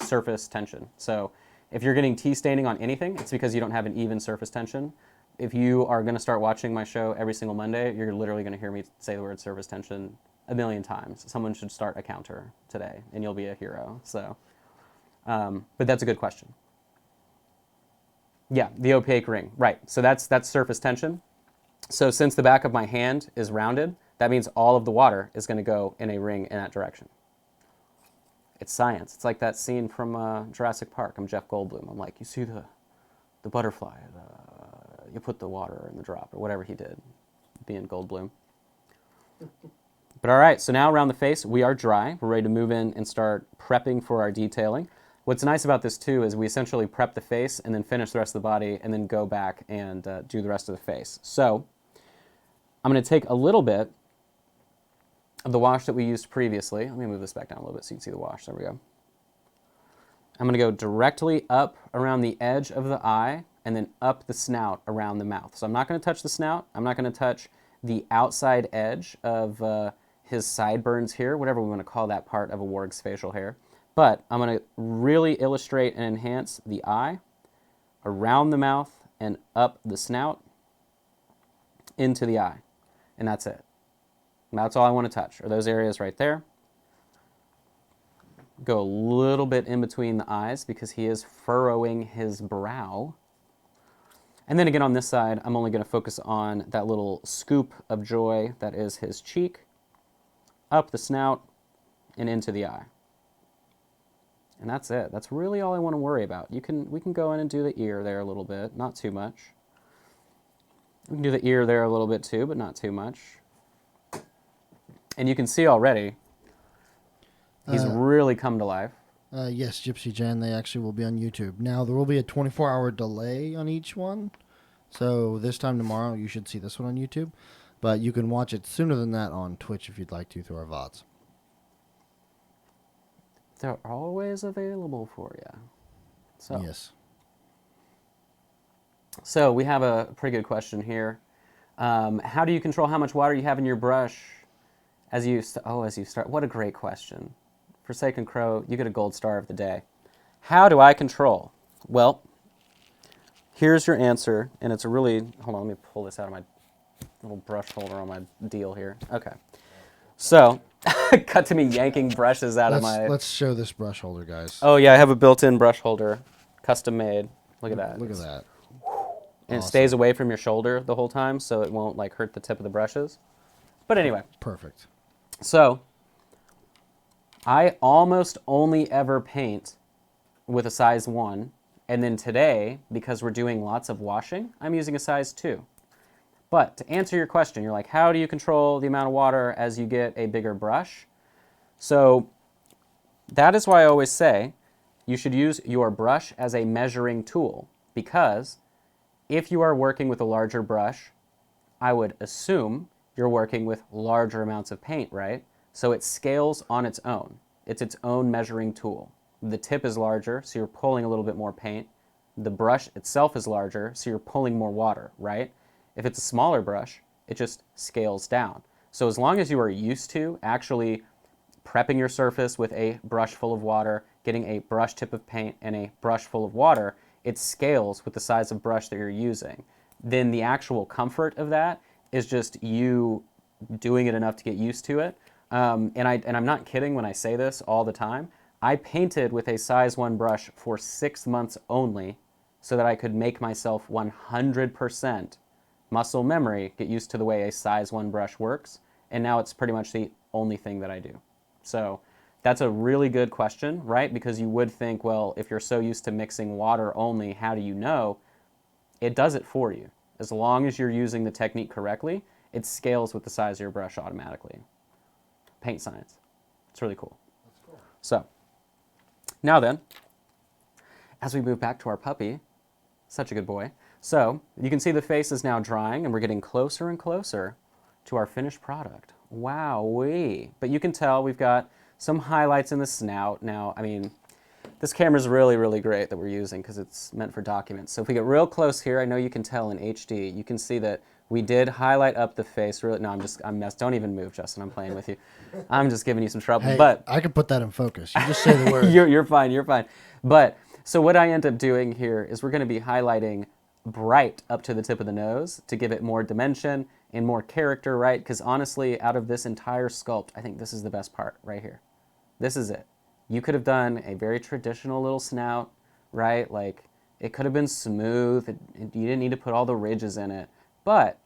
surface tension. So if you're getting tea staining on anything, it's because you don't have an even surface tension. If you are going to start watching my show every single Monday, you're literally going to hear me say the word surface tension a million times. Someone should start a counter today, and you'll be a hero. So, but that's a good question. Yeah, the opaque ring, right. So that's surface tension. So since the back of my hand is rounded, that means all of the water is going to go in a ring in that direction. It's science. It's like that scene from Jurassic Park. I'm Jeff Goldblum. I'm like, you see the butterfly, you put the water in the drop, or whatever he did, being Goldblum. But all right, so now around the face, we are dry. We're ready to move in and start prepping for our detailing. What's nice about this too is we essentially prep the face and then finish the rest of the body and then go back and do the rest of the face. So I'm going to take a little bit of the wash that we used previously. Let me move this back down a little bit so you can see the wash. There we go. I'm going to go directly up around the edge of the eye and then up the snout around the mouth. So I'm not going to touch the snout. I'm not going to touch the outside edge of his sideburns here, whatever we want to call that part of a warg's facial hair. But I'm going to really illustrate and enhance the eye, around the mouth, and up the snout, into the eye. And that's it. And that's all I want to touch, are those areas right there. Go a little bit in between the eyes because he is furrowing his brow. And then again on this side, I'm only going to focus on that little scoop of joy that is his cheek, up the snout, and into the eye. And that's it. That's really all I want to worry about. We can go in and do the ear there a little bit, not too much. We can do the ear there a little bit too, but not too much. And you can see already, he's really come to life. Yes, Gypsy Jen, they actually will be on YouTube. Now, there will be a 24-hour delay on each one. So this time tomorrow, you should see this one on YouTube. But you can watch it sooner than that on Twitch if you'd like to through our VODs. They're always available for you. So. Yes. So we have a pretty good question here. How do you control how much water you have in your brush as you start? What a great question. Forsaken Crow, you get a gold star of the day. How do I control? Well, here's your answer, and it's a really, hold on, let me pull this out of my little brush holder on my deal here. Okay. So, cut to me yanking brushes out of my... Let's show this brush holder, guys. Oh yeah, I have a built-in brush holder, custom made. Look at that. Look at that. And Awesome. It stays away from your shoulder the whole time, so it won't like hurt the tip of the brushes. But anyway. Perfect. So, I almost only ever paint with a size 1. And then today, because we're doing lots of washing, I'm using a size 2. But to answer your question, you're like, how do you control the amount of water as you get a bigger brush? So that is why I always say you should use your brush as a measuring tool, because if you are working with a larger brush, I would assume you're working with larger amounts of paint, right? So it scales on its own. It's its own measuring tool. The tip is larger, so you're pulling a little bit more paint. The brush itself is larger, so you're pulling more water, right? If it's a smaller brush, it just scales down. So as long as you are used to actually prepping your surface with a brush full of water, getting a brush tip of paint and a brush full of water, it scales with the size of brush that you're using. Then the actual comfort of that is just you doing it enough to get used to it. And I'm not kidding when I say this all the time. I painted with a size 1 brush for 6 months only so that I could make myself 100% muscle memory, get used to the way a size 1 brush works, and now it's pretty much the only thing that I do. So that's a really good question, right? Because you would think, well, if you're so used to mixing water only, how do you know? It does it for you. As long as you're using the technique correctly, it scales with the size of your brush automatically. Paint science. It's really cool. That's cool. So now then, as we move back to our puppy, such a good boy. So you can see the face is now drying and we're getting closer and closer to our finished product. Wowee. But you can tell we've got some highlights in the snout. Now, I mean, this camera is really, really great that we're using because it's meant for documents. So if we get real close here, I know you can tell in HD, you can see that we did highlight up the face. Really, no, I'm messed. Don't even move, Justin. I'm playing with you. I'm just giving you some trouble. Hey, but I can put that in focus. You just say the word. you're fine. You're fine. But so what I end up doing here is we're going to be highlighting bright up to the tip of the nose to give it more dimension and more character, right? Because honestly, out of this entire sculpt, I think this is the best part right here. This is it. You could have done a very traditional little snout, right? Like it could have been smooth. You didn't need to put all the ridges in it. But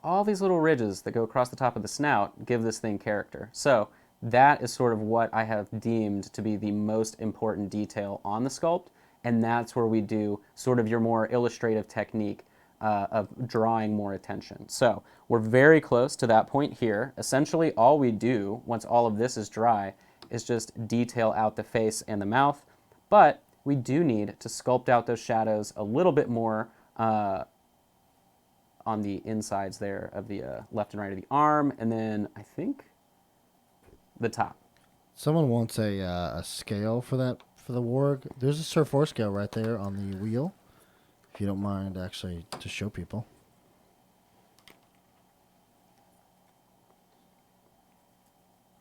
all these little ridges that go across the top of the snout give this thing character. So that is sort of what I have deemed to be the most important detail on the sculpt. And that's where we do sort of your more illustrative technique of drawing more attention. So we're very close to that point here. Essentially, all we do once all of this is dry is just detail out the face and the mouth. But we do need to sculpt out those shadows a little bit more on the insides there of the left and right of the arm, and then I think the top. Someone wants a scale for that for the warg. There's a Sir 4 scale right there on the wheel. If you don't mind, actually, to show people.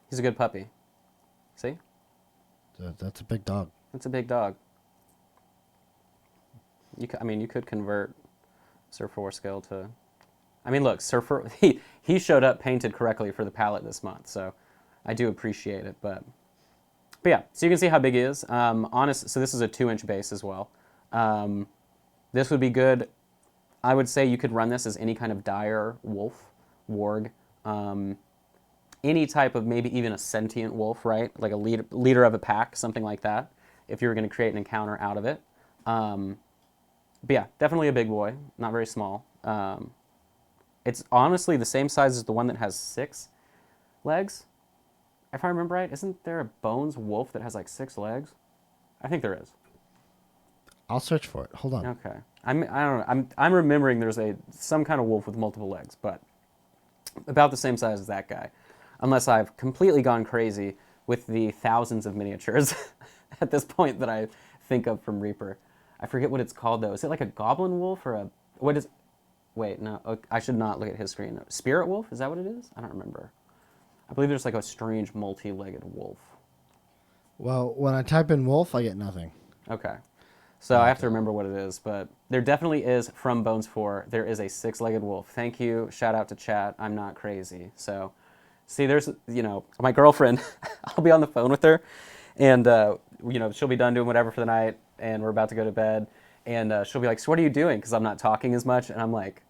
He's a good puppy. See? That's a big dog. That's a big dog. You could convert Sir 4 scale to... I mean, look, Sir 4, he showed up painted correctly for the palette this month, so I do appreciate it. But yeah, so you can see how big he is. So this is a 2-inch base as well. This would be good. I would say you could run this as any kind of dire wolf, warg, any type of maybe even a sentient wolf, right? Like a leader of a pack, something like that, if you were going to create an encounter out of it. But yeah, definitely a big boy, not very small. It's honestly the same size as the one that has 6 legs. If I remember right, isn't there a Bones wolf that has like 6 legs? I think there is. I'll search for it. Hold on. Okay. I don't know. I'm remembering there's some kind of wolf with multiple legs, but about the same size as that guy. Unless I've completely gone crazy with the thousands of miniatures at this point that I think of from Reaper. I forget what it's called though. Is it like a goblin wolf or wait, no. I should not look at his screen. Spirit wolf? Is that what it is? I don't remember. I believe there's like a strange multi-legged wolf. Well, when I type in wolf, I get nothing. Okay. So I have to remember what it is, but there definitely is from Bones 4. There is a 6-legged wolf. Thank you. Shout out to chat. I'm not crazy. So see, there's, my girlfriend, I'll be on the phone with her and, she'll be done doing whatever for the night and we're about to go to bed and she'll be like, so what are you doing? Because I'm not talking as much. And I'm like,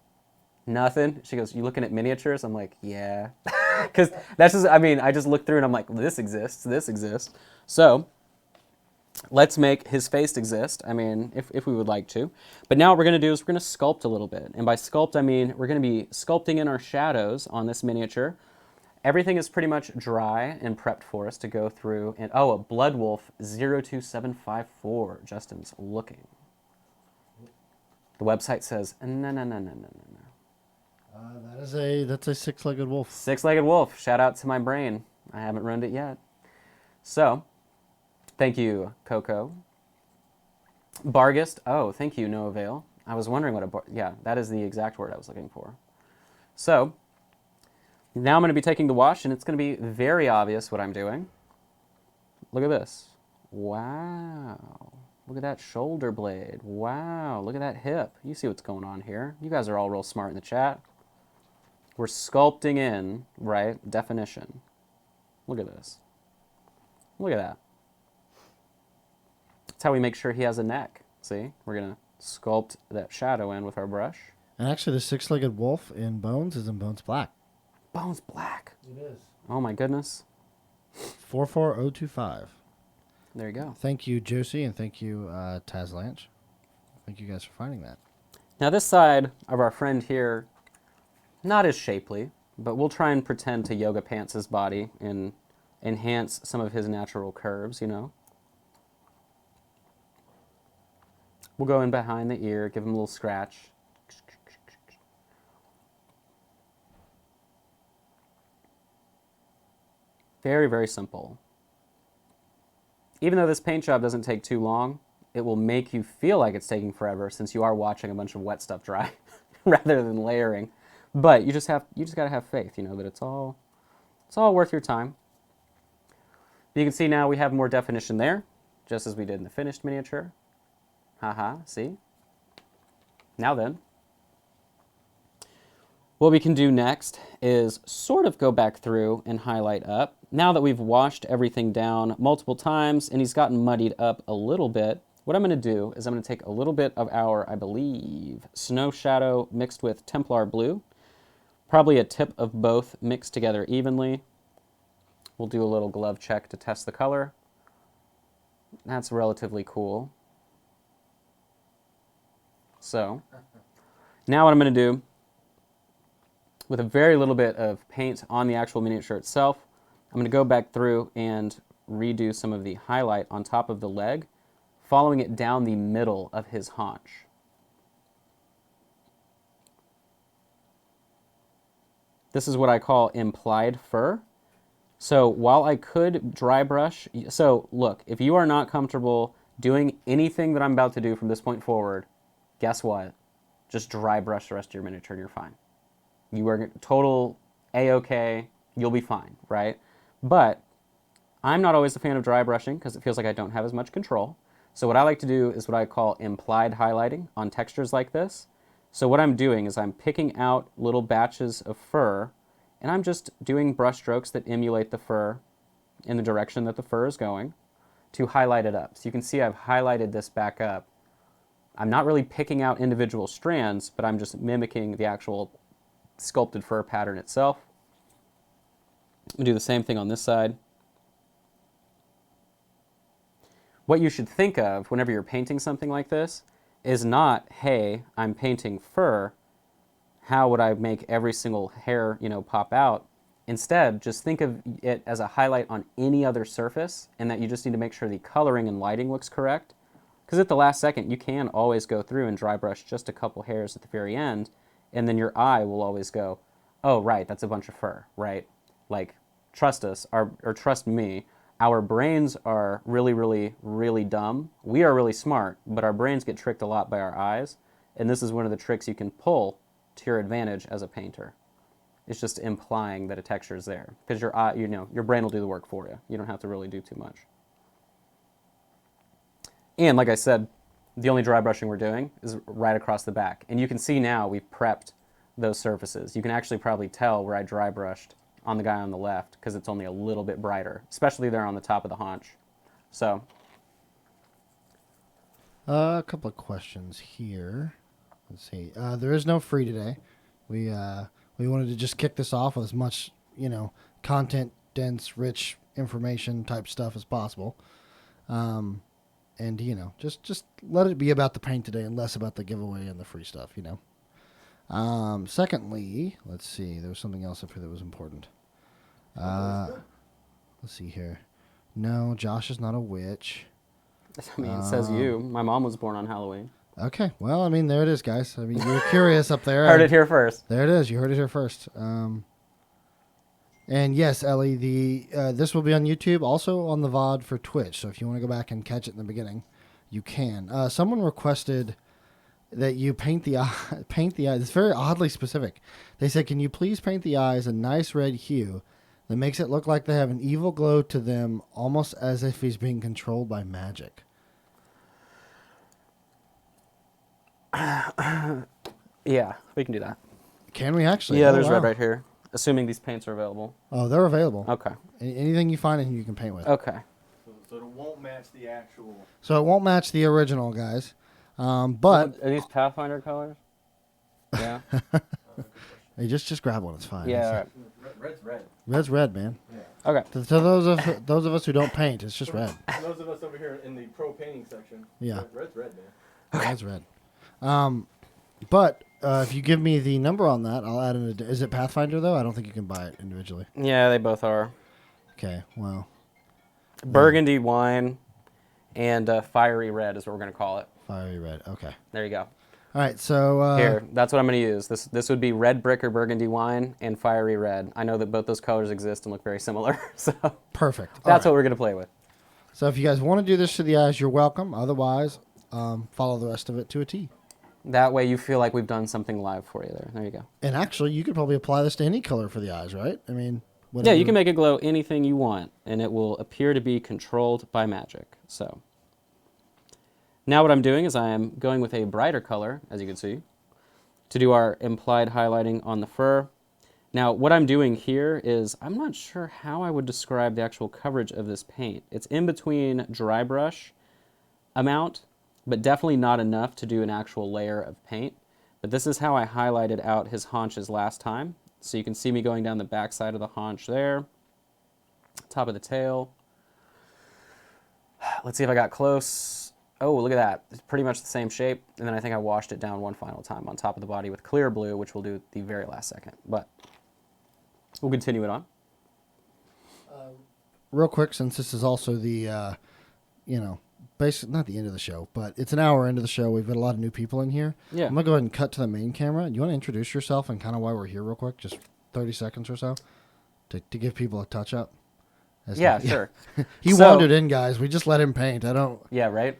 nothing. She goes, you looking at miniatures? I'm like, yeah. Because that's just, I just look through and I'm like, this exists. So let's make his face exist, if we would like to. But now what we're going to do is we're going to sculpt a little bit. And by sculpt, I mean we're going to be sculpting in our shadows on this miniature. Everything is pretty much dry and prepped for us to go through. And a Blood Wolf 02754. Justin's looking. The website says, no. That's a six-legged wolf. Six-legged wolf. Shout out to my brain. I haven't ruined it yet. So, thank you, Coco. Bargist. Oh, thank you, no avail. I was wondering what yeah, that is the exact word I was looking for. So, now I'm going to be taking the wash, and it's going to be very obvious what I'm doing. Look at this. Wow. Look at that shoulder blade. Wow. Look at that hip. You see what's going on here. You guys are all real smart in the chat. We're sculpting in, right, definition. Look at this. Look at that. That's how we make sure he has a neck. See? We're going to sculpt that shadow in with our brush. And actually, the six-legged wolf in Bones is in Bones Black. Bones black. It is. Oh my goodness. 44025. There you go. Thank you, Josie, and thank you, Taz Lanch. Thank you guys for finding that. Now this side of our friend here, not as shapely, but we'll try and pretend to yoga pants his body and enhance some of his natural curves, you know. We'll go in behind the ear, give him a little scratch. Very, very simple. Even though this paint job doesn't take too long, it will make you feel like it's taking forever since you are watching a bunch of wet stuff dry rather than layering. But you just gotta have faith, you know, that it's all worth your time. You can see now we have more definition there, just as we did in the finished miniature. Haha, see? Now then, what we can do next is sort of go back through and highlight up. Now that we've washed everything down multiple times and he's gotten muddied up a little bit, what I'm going to do is I'm going to take a little bit of our, I believe, Snow Shadow mixed with Templar Blue. Probably a tip of both mixed together evenly. We'll do a little glove check to test the color. That's relatively cool. So, now what I'm going to do, with a very little bit of paint on the actual miniature itself, I'm going to go back through and redo some of the highlight on top of the leg, following it down the middle of his haunch. This is what I call implied fur. So while I could dry brush, so look, if you are not comfortable doing anything that I'm about to do from this point forward, guess what? Just dry brush the rest of your miniature and you're fine. You are total A-okay, you'll be fine, right? But I'm not always a fan of dry brushing because it feels like I don't have as much control. So what I like to do is what I call implied highlighting on textures like this. So what I'm doing is I'm picking out little batches of fur and I'm just doing brush strokes that emulate the fur in the direction that the fur is going to highlight it up. So you can see I've highlighted this back up. I'm not really picking out individual strands, but I'm just mimicking the actual sculpted fur pattern itself. We'll do the same thing on this side. What you should think of whenever you're painting something like this is not, hey, I'm painting fur, how would I make every single hair, you know, pop out? Instead, just think of it as a highlight on any other surface and that you just need to make sure the coloring and lighting looks correct. Because at the last second, you can always go through and dry brush just a couple hairs at the very end, and then your eye will always go, oh, right, that's a bunch of fur, right? Like, trust us, or trust me, our brains are really, really, really dumb. We are really smart, but our brains get tricked a lot by our eyes, and this is one of the tricks you can pull to your advantage as a painter. It's just implying that a texture is there, because your eye, you know, your brain will do the work for you. You don't have to really do too much. And like I said, the only dry brushing we're doing is right across the back. And you can see now we've prepped those surfaces. You can actually probably tell where I dry brushed on the guy on the left because it's only a little bit brighter, especially there on the top of the haunch. So. A couple of questions here. Let's see. There is no free today. We wanted to just kick this off with as much, you know, content, dense, rich information type stuff as possible. And, you know, just let it be about the paint today and less about the giveaway and the free stuff, you know. Secondly, let's see. There was something else up here that was important. Let's see here. No, Josh is not a witch. I mean, it says you. My mom was born on Halloween. Okay. Well, I mean, there it is, guys. I mean, you were curious up there. Heard it here first. There it is. You heard it here first. And yes, Ellie, this will be on YouTube, also on the VOD for Twitch. So if you want to go back and catch it in the beginning, you can. Someone requested that you paint the paint the eyes. It's very oddly specific. They said, "Can you please paint the eyes a nice red hue that makes it look like they have an evil glow to them, almost as if he's being controlled by magic?" Yeah, we can do that. Can we actually? Yeah, Oh, there's wow. red right here. Assuming these paints are available. Oh, they're available. Okay. Anything you find, and you can paint with. Okay. So it won't match the actual. So it won't match the original, guys. But Are these Pathfinder colors? Yeah. hey, just grab one. It's fine. Yeah. All right. Red's red. Red's red, man. Yeah. Okay. To those of us who don't paint, it's just red. Those of us over here in the pro painting section. Yeah. Red's red, man. Red's red. But if you give me the number on that, I'll add in. Is it Pathfinder though? I don't think you can buy it individually. Yeah, they both are. Okay. Well, Burgundy wine and fiery red is what we're going to call it. fiery red. Okay. There you go. All right. So Here, that's what I'm going to use. This would be red brick or burgundy wine and fiery red. I know that both those colors exist and look very similar, so perfect. that's what we're going to play with. So if you guys want to do this to the eyes, you're welcome. Otherwise, follow the rest of it to a T. That way you feel like we've done something live for you there. There you go. And actually, you could probably apply this to any color for the eyes, right? I mean, Yeah, whatever. you can make it glow anything you want, and it will appear to be controlled by magic. So now what I'm doing is I am going with a brighter color, as you can see, to do our implied highlighting on the fur. Now what I'm doing here is, I'm not sure how I would describe the actual coverage of this paint. It's in between dry brush amount, but definitely not enough to do an actual layer of paint. But this is how I highlighted out his haunches last time. So you can see me going down the back side of the haunch there, top of the tail. Let's see if I got close. Oh, look at that. It's pretty much the same shape. And then I think I washed it down one final time on top of the body with clear blue, which we'll do the very last second. But we'll continue it on. Real quick, since this is also the, basically not the end of the show, but it's an hour into the show. We've got a lot of new people in here. Yeah. I'm gonna go ahead and cut to the main camera. You want to introduce yourself and kind of why we're here, real quick, just 30 seconds or so, to give people a touch up. Yeah, sure. He So- wandered in, guys. We just let him paint. I don't. Yeah, right?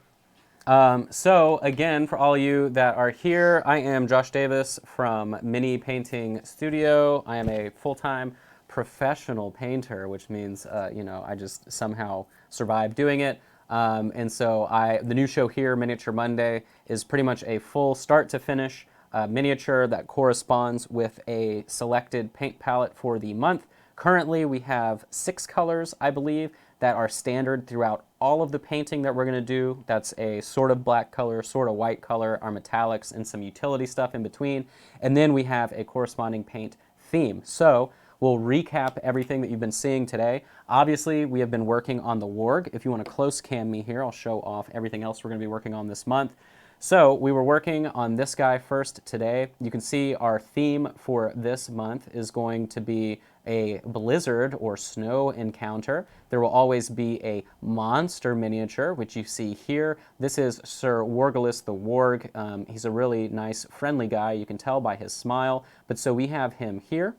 So, again, for all of you that are here, I am Josh Davis from Mini Painting Studio. I am a full-time professional painter, which means, I just somehow survived doing it. And so the new show here, Miniature Monday, is pretty much a full start-to-finish miniature that corresponds with a selected paint palette for the month. Currently, we have 6 colors, I believe, that are standard throughout all of the painting that we're going to do. That's a sort of black color, sort of white color, our metallics, and some utility stuff in between. And then we have a corresponding paint theme. So we'll recap everything that you've been seeing today. Obviously, we have been working on the warg. If you want to close cam me here, I'll show off everything else we're going to be working on this month. So we were working on this guy first today. You can see our theme for this month is going to be a blizzard or snow encounter. There will always be a monster miniature, which you see here. This is Sir Wargalus the Warg. He's a really nice, friendly guy. You can tell by his smile. But so we have him here.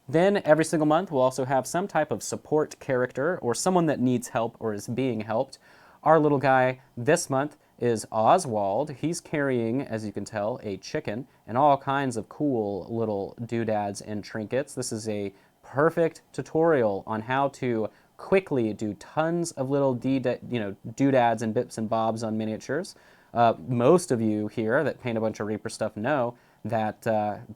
Then every single month we'll also have some type of support character or someone that needs help or is being helped. Our little guy this month is Oswald. He's carrying, as you can tell, a chicken and all kinds of cool little doodads and trinkets. This is a perfect tutorial on how to quickly do tons of little doodads and bips and bobs on miniatures. Most of you here that paint a bunch of Reaper stuff know that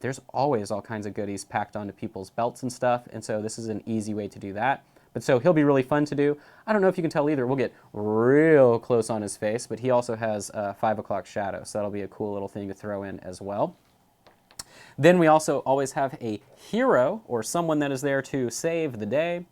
there's always all kinds of goodies packed onto people's belts and stuff, and so this is an easy way to do that. But so he'll be really fun to do. I don't know if you can tell either. We'll get real close on his face, but he also has 5 o'clock shadow, so that'll be a cool little thing to throw in as well. Then we also always have a hero, or someone that is there to save the day.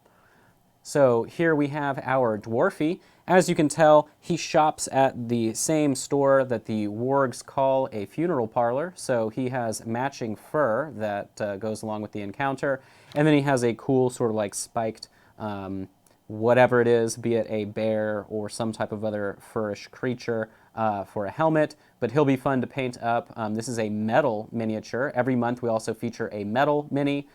So here we have our Dwarfy. As you can tell, he shops at the same store that the wargs call a funeral parlor. So he has matching fur that goes along with the encounter. And then he has a cool sort of like spiked whatever it is, be it a bear or some type of other furish creature for a helmet, but he'll be fun to paint up. This is a metal miniature. Every month we also feature a metal mini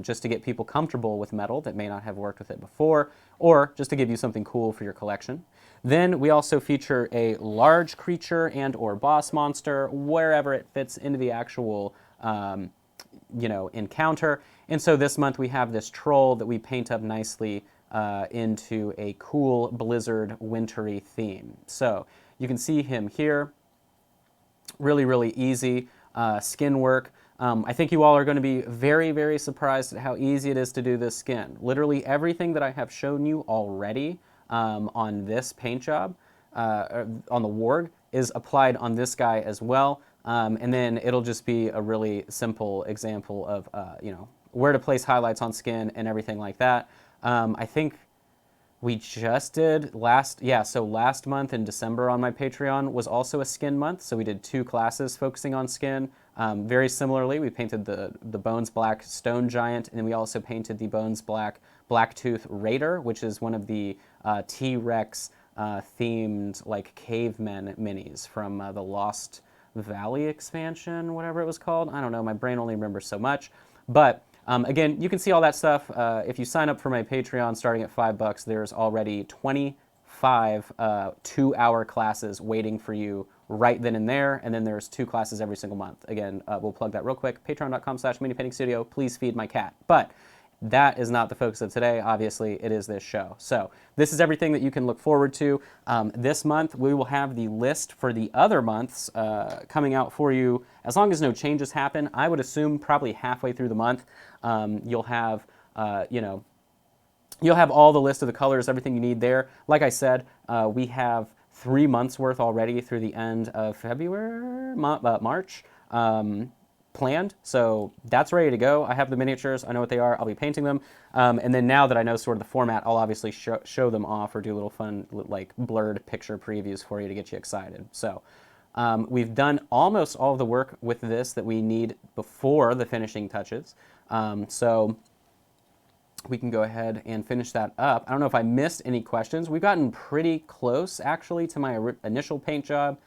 just to get people comfortable with metal that may not have worked with it before, or just to give you something cool for your collection. Then we also feature a large creature and or boss monster wherever it fits into the actual encounter. And so this month we have this troll that we paint up nicely into a cool blizzard wintry theme. So you can see him here. Really, really easy skin work. I think you all are going to be very, very surprised at how easy it is to do this skin. Literally everything that I have shown you already on this paint job, on the warg, is applied on this guy as well. And then it'll just be a really simple example of where to place highlights on skin and everything like that. I think we just did last month in December on my Patreon was also a skin month. So we did 2 classes focusing on skin. Very similarly, we painted the Bones Black Stone Giant, and then we also painted the Bones Black Blacktooth Raider, which is one of the T-Rex themed like cavemen minis from the Lost Valley expansion, whatever it was called. I don't know, my brain only remembers so much. But again, you can see all that stuff. If you sign up for my Patreon starting at $5, there's already 25 2-hour classes waiting for you right then and there. And then there's 2 classes every single month. Again, we'll plug that real quick. Patreon.com/minipaintingstudio. Please feed my cat. But that is not the focus of today. Obviously, it is this show. So this is everything that you can look forward to. This month, we will have the list for the other months coming out for you. As long as no changes happen, I would assume probably halfway through the month, you'll have, you'll have all the list of the colors, everything you need there. Like I said, we have 3 months worth already through the end of February, March. Planned, so that's ready to go. I have the miniatures, I know what they are, I'll be painting them, and then now that I know sort of the format, I'll obviously show them off or do little fun like blurred picture previews for you to get you excited. So we've done almost all of the work with this that we need before the finishing touches, so we can go ahead and finish that up. I don't know if I missed any questions. We've gotten pretty close actually to my initial paint job.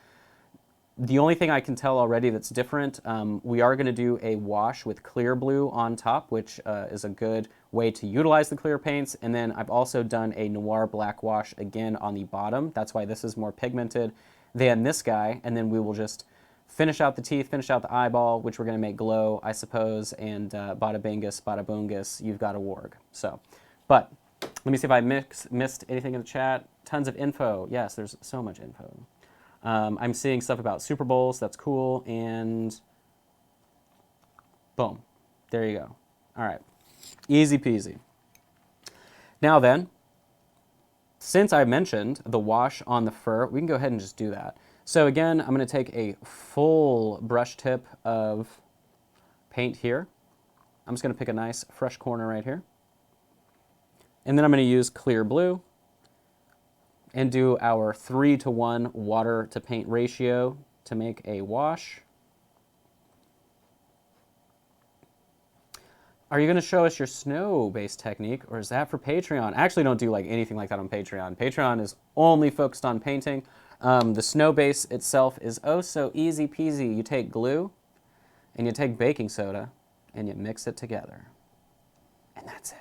The only thing I can tell already that's different, we are going to do a wash with clear blue on top, which is a good way to utilize the clear paints. And then I've also done a noir black wash again on the bottom. That's why this is more pigmented than this guy. And then we will just finish out the teeth, finish out the eyeball, which we're going to make glow, I suppose. And bada bingus, bada boongus, you've got a warg. So, but let me see if I missed anything in the chat. Tons of info. Yes, there's so much info. I'm seeing stuff about Super Bowls. That's cool. And boom. There you go. All right. Easy peasy. Now then, since I mentioned the wash on the fur, we can go ahead and just do that. So again, I'm going to take a full brush tip of paint here. I'm just going to pick a nice fresh corner right here. And then I'm going to use clear blue and do our 3-to-1 water to paint ratio to make a wash. Are you going to show us your snow-based technique, or is that for Patreon? I actually don't do like anything like that on Patreon. Patreon is only focused on painting. The snow base itself is oh so easy peasy. You take glue and you take baking soda and you mix it together. And that's it.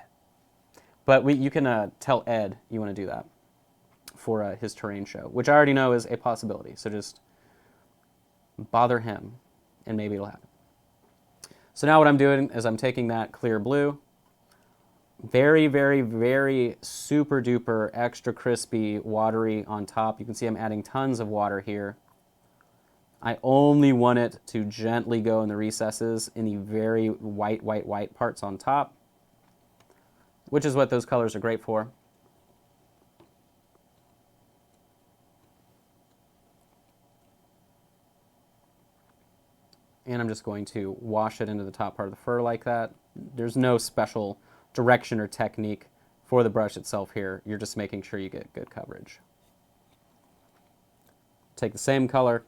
But you can tell Ed you want to do that for his terrain show, which I already know is a possibility. So just bother him, and maybe it'll happen. So now what I'm doing is I'm taking that clear blue, very, very, very super duper extra crispy, watery on top. You can see I'm adding tons of water here. I only want it to gently go in the recesses in the very white, white, white parts on top, which is what those colors are great for. And I'm just going to wash it into the top part of the fur like that. There's no special direction or technique for the brush itself here. You're just making sure you get good coverage. Take the same color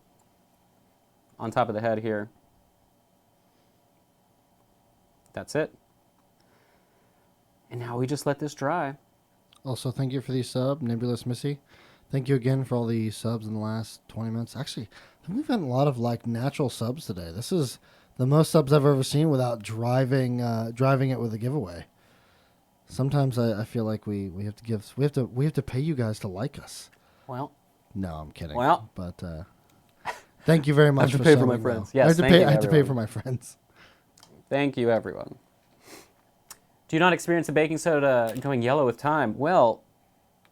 on top of the head here. That's it. And now we just let this dry. Also, thank you for the sub, Nebulous Missy. Thank you again for all the subs in the last 20 minutes. Actually, I think we've had a lot of like natural subs today. This is the most subs I've ever seen without driving it with a giveaway. Sometimes I feel like we have to we have to pay you guys to like us. Well, No, I'm kidding. Well. But thank you very much. I have to for pay for my subbing, friends. though. Yes, I have to thank pay. you, I have to pay everyone. for my friends. Thank you, everyone. Do you not experience a baking soda going yellow with time? Well,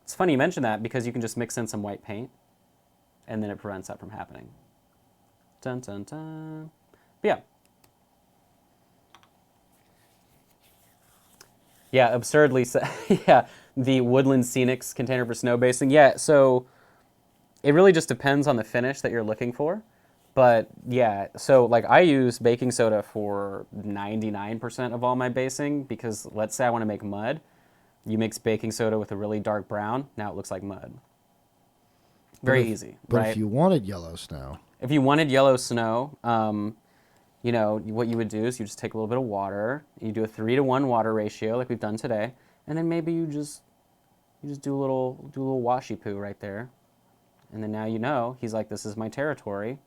it's funny you mention that because you can just mix in some white paint and then it prevents that from happening. Dun, dun, dun. But yeah. Yeah, absurdly. Yeah, the Woodland Scenics container for snow basing. Yeah, so it really just depends on the finish that you're looking for. But yeah, so like I use baking soda for 99% of all my basing because let's say I want to make mud. You mix baking soda with a really dark brown, now it looks like mud. Very easy, But right? if you wanted yellow snow, If you wanted yellow snow, you know, what you would do is you just take a little bit of water, you do a 3-to-1 water ratio like we've done today, and then maybe you just do a little washy poo right there. And then now you know, he's like, this is my territory,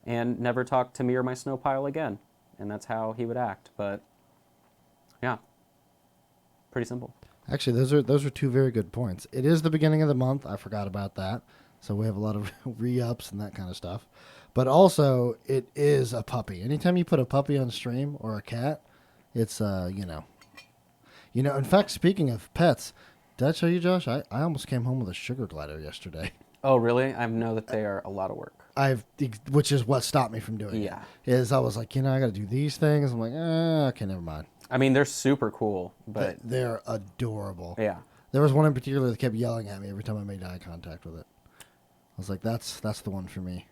and never talk to me or my snow pile again. And that's how he would act. But yeah, pretty simple. actually, those are two very good points. It is the beginning of the month. I forgot about that. So we have a lot of re-ups and that kind of stuff. But also, it is a puppy. Anytime you put a puppy on stream or a cat, it's In fact, speaking of pets, did I tell you, Josh? I almost came home with a sugar glider yesterday. Oh, really? I know that they are a lot of work. Which is what stopped me from doing it. Yeah. Is I was like, I got to do these things. I'm like, okay, never mind. I mean, they're super cool, but They're adorable. yeah. There was one in particular that kept yelling at me every time I made eye contact with it. I was like, that's the one for me.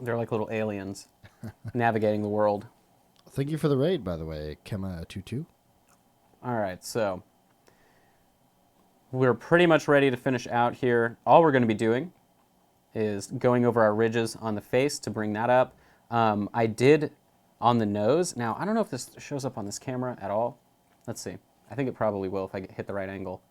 They're like little aliens navigating the world. Thank you for the raid, by the way, Kema22. All right, so we're pretty much ready to finish out here. All we're going to be doing is going over our ridges on the face to bring that up. I did on the nose. Now, I don't know if this shows up on this camera at all. Let's see. I think it probably will if I hit the right angle.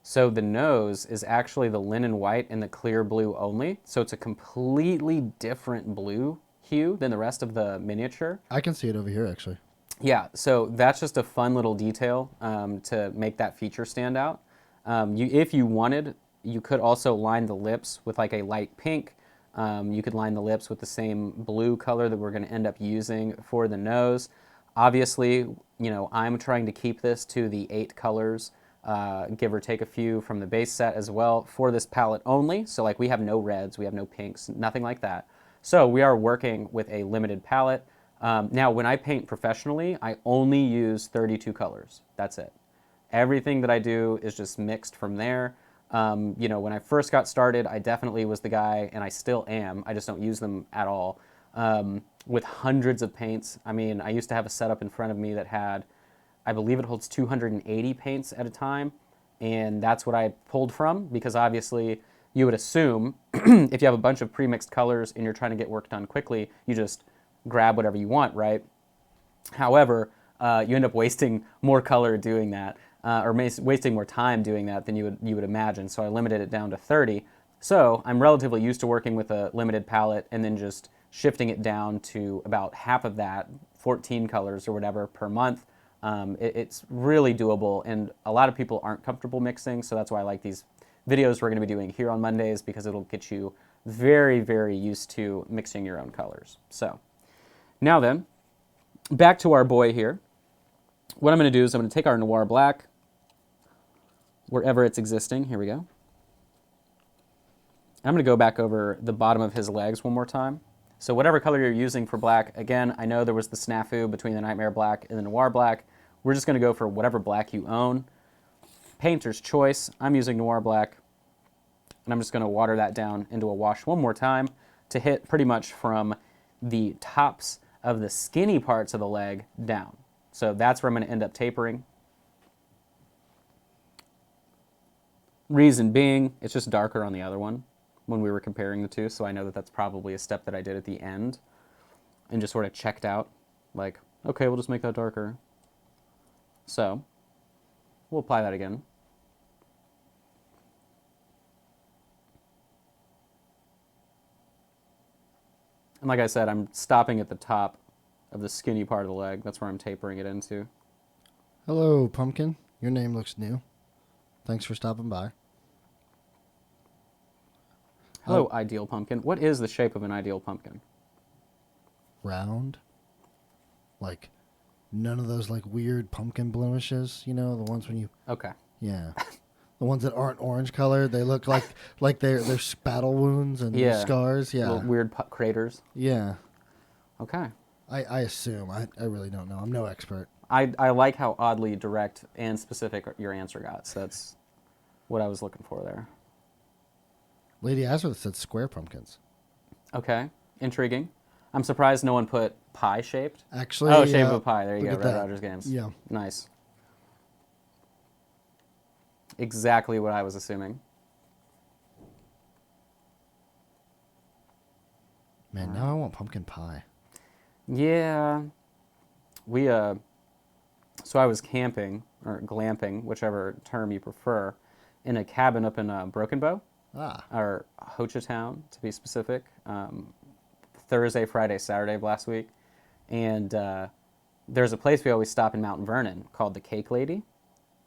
So the nose is actually the linen white and the clear blue only. So it's a completely different blue hue than the rest of the miniature. I can see it over here, actually. Yeah, so that's just a fun little detail to make that feature stand out. If you wanted, you could also line the lips with like a light pink. You could line the lips with the same blue color that we're going to end up using for the nose. Obviously, I'm trying to keep this to the 8 colors, give or take a few from the base set as well for this palette only. So like we have no reds, we have no pinks, nothing like that. So we are working with a limited palette. Now, when I paint professionally, I only use 32 colors. That's it. Everything that I do is just mixed from there. When I first got started, I definitely was the guy, and I still am. I just don't use them at all. With hundreds of paints. I mean, I used to have a setup in front of me that had, I believe it holds 280 paints at a time, and that's what I pulled from because obviously you would assume if you have a bunch of pre-mixed colors and you're trying to get work done quickly, you just grab whatever you want, right? However, you end up wasting more color doing that, or wasting more time doing that than you would imagine. So I limited it down to 30. So I'm relatively used to working with a limited palette and then just shifting it down to about half of that, 14 colors or whatever per month. It's really doable, and a lot of people aren't comfortable mixing, so that's why I like these videos we're going to be doing here on Mondays, because it'll get you very, very used to mixing your own colors. So now then, back to our boy here. What I'm going to do is I'm going to take our Noir Black, wherever it's existing. Here we go. I'm going to go back over the bottom of his legs one more time. So whatever color you're using for black, again, I know there was the snafu between the Nightmare Black and the Noir Black. We're just going to go for whatever black you own. Painter's choice. I'm using Noir Black, and I'm just going to water that down into a wash one more time to hit pretty much from the tops of the skinny parts of the leg down. So that's where I'm going to end up tapering. Reason being, it's just darker on the other one when we were comparing the two, so I know that that's probably a step that I did at the end and just sort of checked out, like, okay, we'll just make that darker. So we'll apply that again. And like I said, I'm stopping at the top of the skinny part of the leg. That's where I'm tapering it into. Hello, pumpkin. Your name looks new. Thanks for stopping by. Hello, ideal pumpkin. What is the shape of an ideal pumpkin? Round. Like, none of those, like, weird pumpkin blemishes, you know, the ones when you... Okay. Yeah. The ones that aren't orange colored, they look like they're spattle wounds and Yeah. scars. Yeah. Little weird craters. Yeah. Okay. I assume. I really don't know. I'm no expert. I like how oddly direct and specific your answer got. So that's what I was looking for there. Lady Azra said square pumpkins. Okay. Intriguing. I'm surprised no one put pie-shaped. Actually, Oh, shape of a pie. There you look go. at Red that. Rogers Games. Yeah. Nice. Exactly what I was assuming. Man, now I want pumpkin pie. Yeah. We, so I was camping, or glamping, whichever term you prefer, in a cabin up in Broken Bow, Ah. or Hochatown, to be specific, Thursday, Friday, Saturday of last week. And there's a place we always stop in Mount Vernon called the Cake Lady.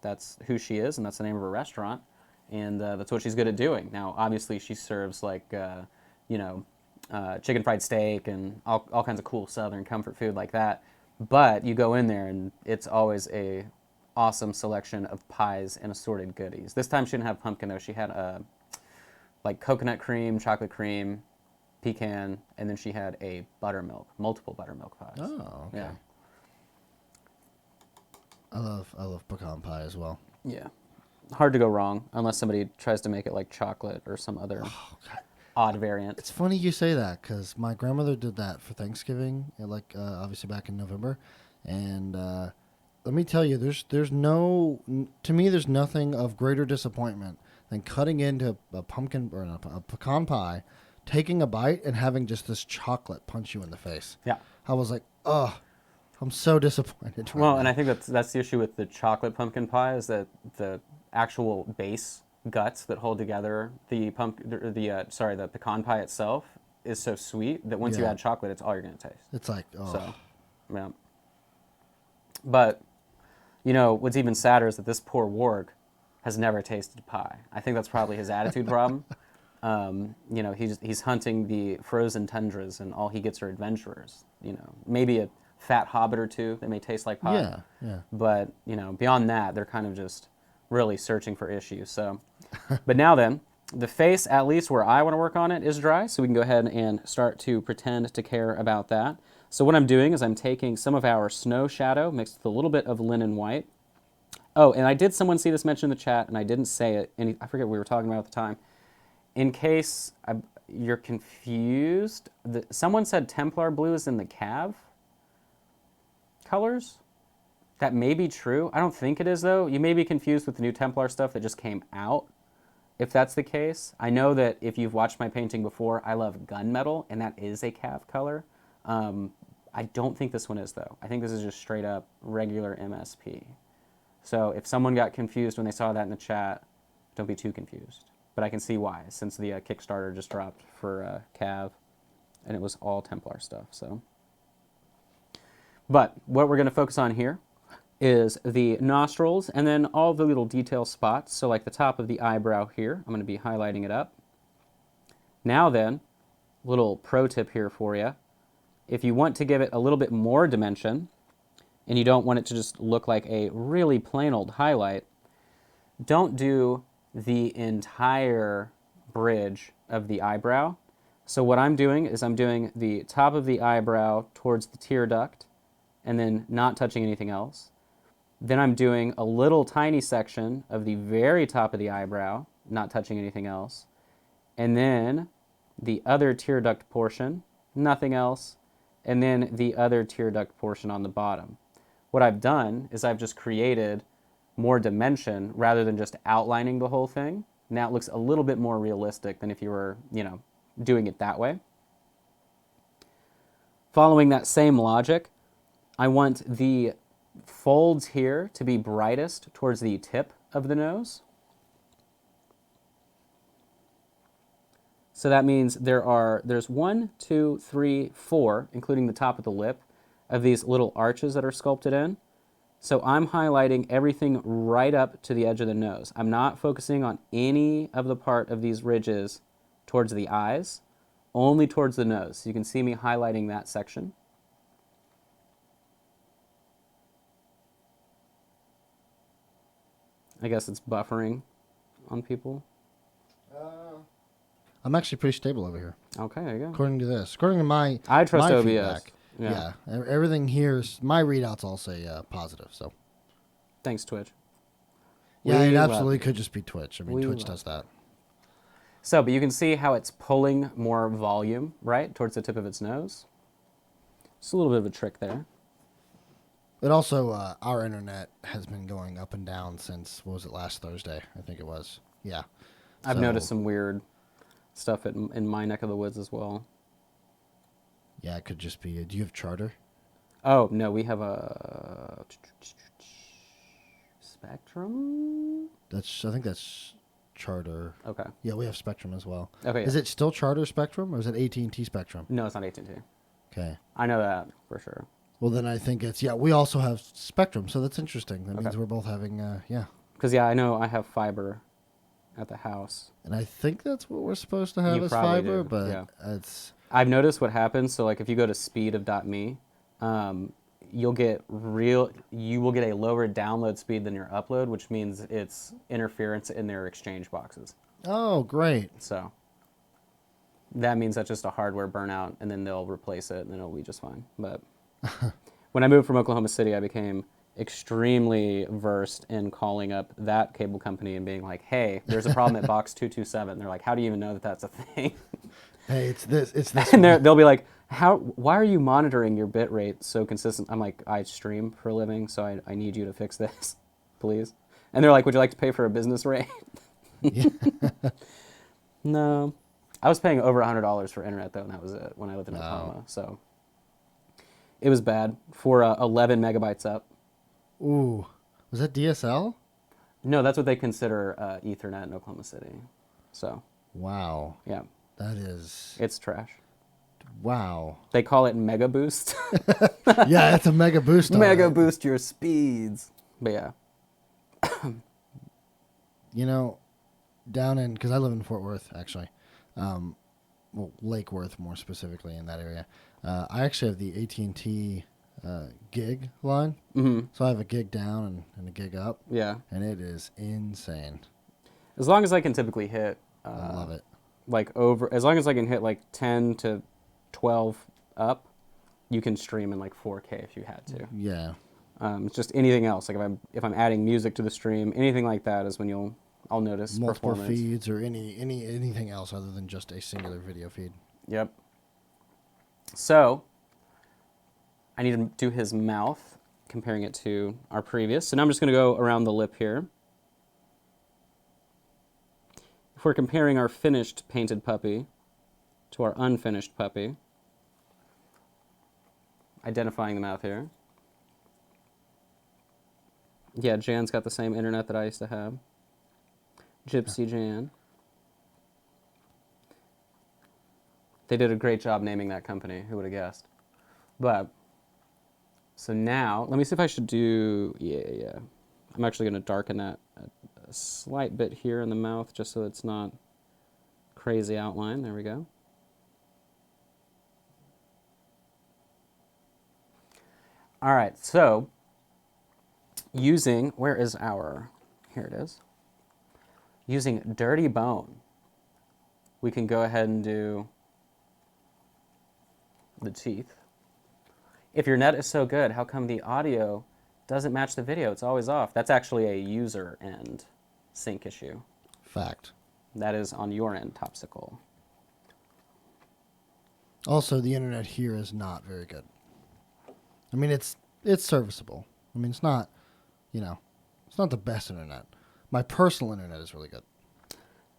That's who she is, and that's the name of her restaurant. And that's what she's good at doing. Now, obviously, she serves, like, chicken fried steak and all kinds of cool Southern comfort food like that. But you go in there, and it's always a awesome selection of pies and assorted goodies. This time she didn't have pumpkin, though. She had like coconut cream, chocolate cream, pecan, and then she had a multiple buttermilk pies. Oh, okay. Yeah. I love pecan pie as well. Yeah. Hard to go wrong unless somebody tries to make it like chocolate or some other odd variant. It's funny you say that because my grandmother did that for Thanksgiving, obviously back in November, and let me tell you, there's nothing of greater disappointment than cutting into a pumpkin or not, a pecan pie, taking a bite and having just this chocolate punch you in the face. Yeah. I was like, oh, I'm so disappointed. Well, and I think that's the issue with the chocolate pumpkin pie is that the actual base guts that hold together the pecan pie itself is so sweet that once you Yeah. add chocolate, it's all you're going to taste. It's like, oh, So, yeah. But, what's even sadder is that this poor warg has never tasted pie. I think that's probably his attitude problem. He's hunting the frozen tundras, and all he gets are adventurers. Maybe a fat hobbit or two that may taste like pie. yeah, yeah. But, beyond that, they're kind of just really searching for issues. So, but now then, the face, at least where I want to work on it, is dry. So we can go ahead and start to pretend to care about that. So what I'm doing is I'm taking some of our snow shadow mixed with a little bit of linen white. Oh, and I did someone see this mentioned in the chat, and I didn't say it. I forget what we were talking about at the time. In case you're confused, someone said Templar blue is in the Cav colors. That may be true. I don't think it is, though. You may be confused with the new Templar stuff that just came out, if that's the case. I know that if you've watched my painting before, I love gunmetal, and that is a Cav color. I don't think this one is, though. I think this is just straight up regular MSP. So if someone got confused when they saw that in the chat, don't be too confused. But I can see why, since the Kickstarter just dropped for Cav, and it was all Templar stuff. So, but what we're going to focus on here is the nostrils and then all the little detail spots. So like the top of the eyebrow here, I'm going to be highlighting it up. Now then, little pro tip here for you. If you want to give it a little bit more dimension and you don't want it to just look like a really plain old highlight, don't do the entire bridge of the eyebrow. So what I'm doing is I'm doing the top of the eyebrow towards the tear duct and then not touching anything else. Then I'm doing a little tiny section of the very top of the eyebrow, not touching anything else. And then the other tear duct portion, nothing else. And then the other tear duct portion on the bottom. What I've done is I've just created more dimension rather than just outlining the whole thing. Now it looks a little bit more realistic than if you were, doing it that way. Following that same logic, I want the folds here to be brightest towards the tip of the nose. So that means there's 1, 2, 3, 4, including the top of the lip, of these little arches that are sculpted in. So I'm highlighting everything right up to the edge of the nose. I'm not focusing on any of the part of these ridges towards the eyes, only towards the nose. So you can see me highlighting that section. I guess it's buffering on people. I'm actually pretty stable over here, Okay, there you go. according to this. According to my I trust my OBS. feedback. Yeah. Everything here is my readouts all say positive. So Thanks, Twitch. yeah, We it love absolutely you. could just be Twitch. I mean, We Twitch love does that. So, but you can see how it's pulling more volume, right, towards the tip of its nose. Just a little bit of a trick there. But also, our internet has been going up and down since, what was it, last Thursday? I think it was. Yeah. I've So, noticed some weird stuff in my neck of the woods as well. Yeah, it could just be. Do you have Charter? Oh, no, we have a Spectrum? I think that's Charter. Okay. Yeah, we have Spectrum as well. Okay. Is it still Charter Spectrum or is it AT&T Spectrum? No, it's not AT&T. Okay. I know that for sure. Well, then I think it's, we also have Spectrum, so that's interesting. That means Okay. we're both having, yeah. Because, yeah, I know I have fiber at the house. And I think that's what we're supposed to have You as probably fiber, do, but yeah. it's, I've noticed what happens. So, like, if you go to speed of .me, you will get a lower download speed than your upload, which means it's interference in their exchange boxes. oh, great. So that means that's just a hardware burnout, and then they'll replace it, and then it'll be just fine. But when I moved from Oklahoma City, I became extremely versed in calling up that cable company and being like, "Hey, there's a problem at box 227." They're like, "How do you even know that that's a thing?" Hey, it's this. And they'll be like, why are you monitoring your bit rate so consistent? I'm like, I stream for a living, so I need you to fix this, please. And they're like, would you like to pay for a business rate? No. I was paying over $100 for internet, though, and that was it when I lived in Oklahoma. So it was bad for 11 megabytes up. Ooh. Was that DSL? No, that's what they consider Ethernet in Oklahoma City. So, Wow. yeah, That is, it's trash. wow. They call it Mega Boost. Yeah, it's a mega boost. all Mega right. Boost your speeds. But yeah. You know, down in, because I live in Fort Worth, actually. Well, Lake Worth, more specifically, in that area. I actually have the AT&T gig line. Mm-hmm. So I have a gig down and a gig up. Yeah. And it is insane. As long as I can typically hit, I love it. as long as I can hit like 10 to 12 up, you can stream in like 4K if you had to. Yeah. It's just anything else. Like if I'm adding music to the stream, anything like that is when I'll notice Multiple performance. feeds or anything else other than just a singular video feed. Yep. So I need to do his mouth, comparing it to our previous. So now I'm just going to go around the lip here. If we're comparing our finished painted puppy to our unfinished puppy, identifying the mouth here. Yeah, Jan's got the same internet that I used to have. Gypsy Jan. They did a great job naming that company. Who would have guessed? But, so now, let me see if I should do, yeah. I'm actually going to darken that a slight bit here in the mouth just so it's not crazy outline. There we go. All right, so where is here it is. Using Dirty Bone, we can go ahead and do the teeth. If your net is so good, how come the audio doesn't match the video? It's always off. That's actually a user end sync issue. Fact. That is on your end, Topsicle. Also, the internet here is not very good. I mean, it's serviceable. I mean, it's not, it's not the best internet. My personal internet is really good.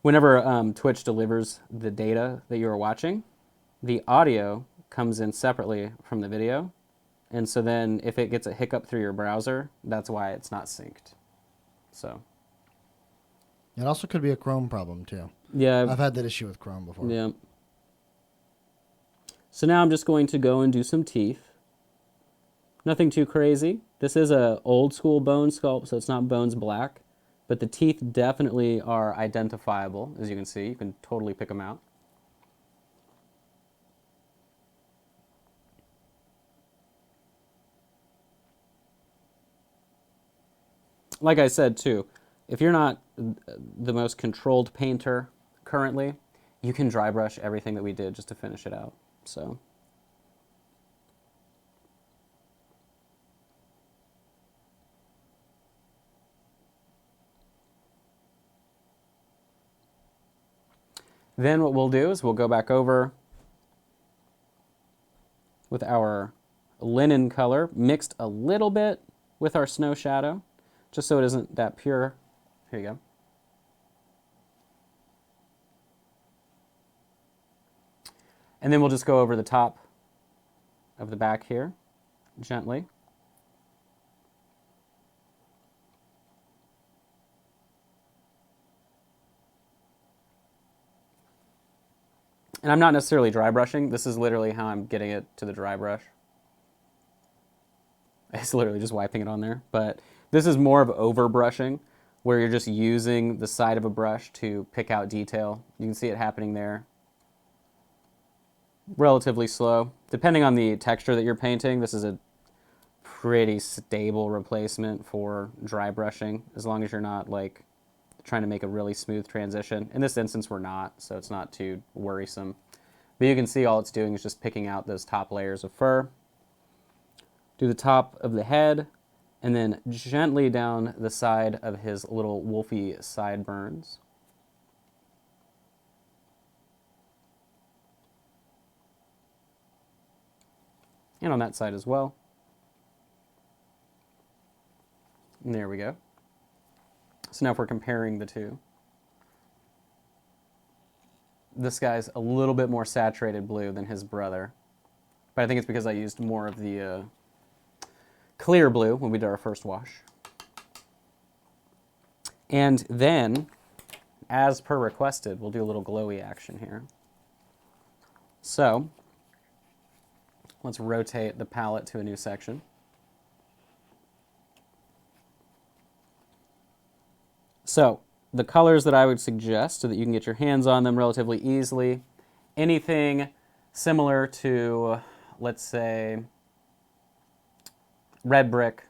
Whenever Twitch delivers the data that you're watching, the audio comes in separately from the video. And so then if it gets a hiccup through your browser, that's why it's not synced. So. It also could be a Chrome problem, too. Yeah. I've had that issue with Chrome before. Yeah. So now I'm just going to go and do some teeth. Nothing too crazy. This is a old school bone sculpt, so it's not bones black, but the teeth definitely are identifiable, as you can see. You can totally pick them out. Like I said too, if you're not the most controlled painter currently, you can dry brush everything that we did just to finish it out. So then what we'll do is we'll go back over with our linen color, mixed a little bit with our snow shadow, just so it isn't that pure. Here you go. And then we'll just go over the top of the back here, gently. And I'm not necessarily dry brushing. This is literally how I'm getting it to the dry brush. It's literally just wiping it on there. But this is more of over brushing, where you're just using the side of a brush to pick out detail. You can see it happening there. Relatively slow. Depending on the texture that you're painting, this is a pretty stable replacement for dry brushing, as long as you're not like trying to make a really smooth transition. In this instance, we're not, so it's not too worrisome. But you can see all it's doing is just picking out those top layers of fur. Do the top of the head, and then gently down the side of his little wolfy sideburns. And on that side as well. And there we go. So now if we're comparing the two, this guy's a little bit more saturated blue than his brother. But I think it's because I used more of the clear blue when we did our first wash. And then, as per requested, we'll do a little glowy action here. So, let's rotate the palette to a new section. So, the colors that I would suggest so that you can get your hands on them relatively easily, anything similar to, let's say, red brick,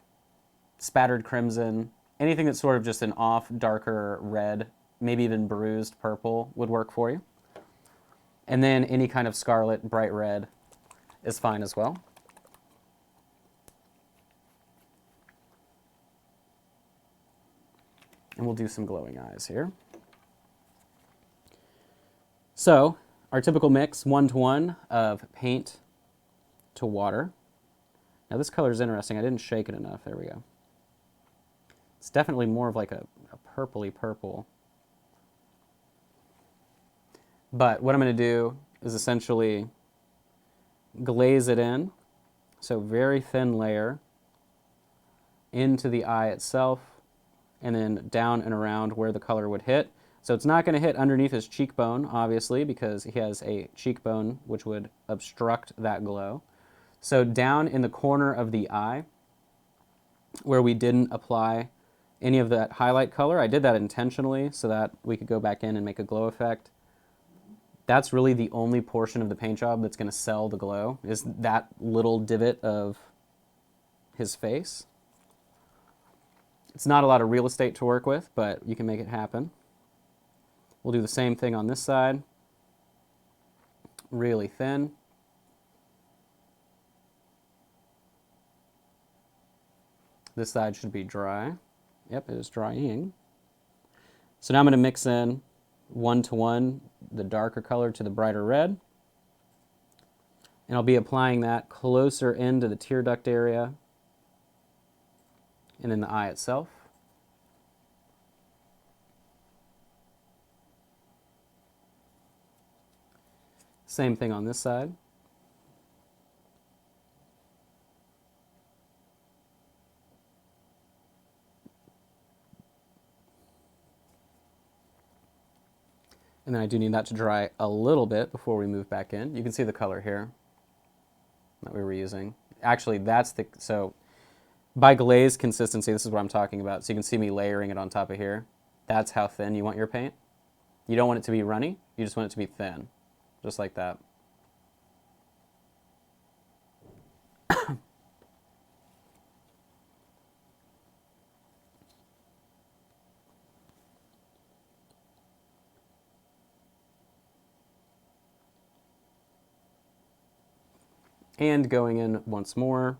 spattered crimson, anything that's sort of just an off darker red, maybe even bruised purple would work for you. And then any kind of scarlet, bright red is fine as well. And we'll do some glowing eyes here. So, our typical mix, 1-to-1 of paint to water. Now this color is interesting. I didn't shake it enough. There we go. It's definitely more of like a purpley purple. But what I'm going to do is essentially glaze it in. So very thin layer into the eye itself, and then down and around where the color would hit. So it's not going to hit underneath his cheekbone, obviously, because he has a cheekbone which would obstruct that glow. So down in the corner of the eye, where we didn't apply any of that highlight color, I did that intentionally so that we could go back in and make a glow effect. That's really the only portion of the paint job that's going to sell the glow, is that little divot of his face. It's not a lot of real estate to work with, but you can make it happen. We'll do the same thing on this side. Really thin. This side should be dry. Yep, it is drying. So now I'm going to mix in 1-to-1, the darker color to the brighter red. And I'll be applying that closer into the tear duct area and in the eye itself. Same thing on this side. And then I do need that to dry a little bit before we move back in. You can see the color here that we were using. Actually, so by glaze consistency, this is what I'm talking about. So you can see me layering it on top of here. That's how thin you want your paint. You don't want it to be runny. You just want it to be thin, just like that. And going in once more.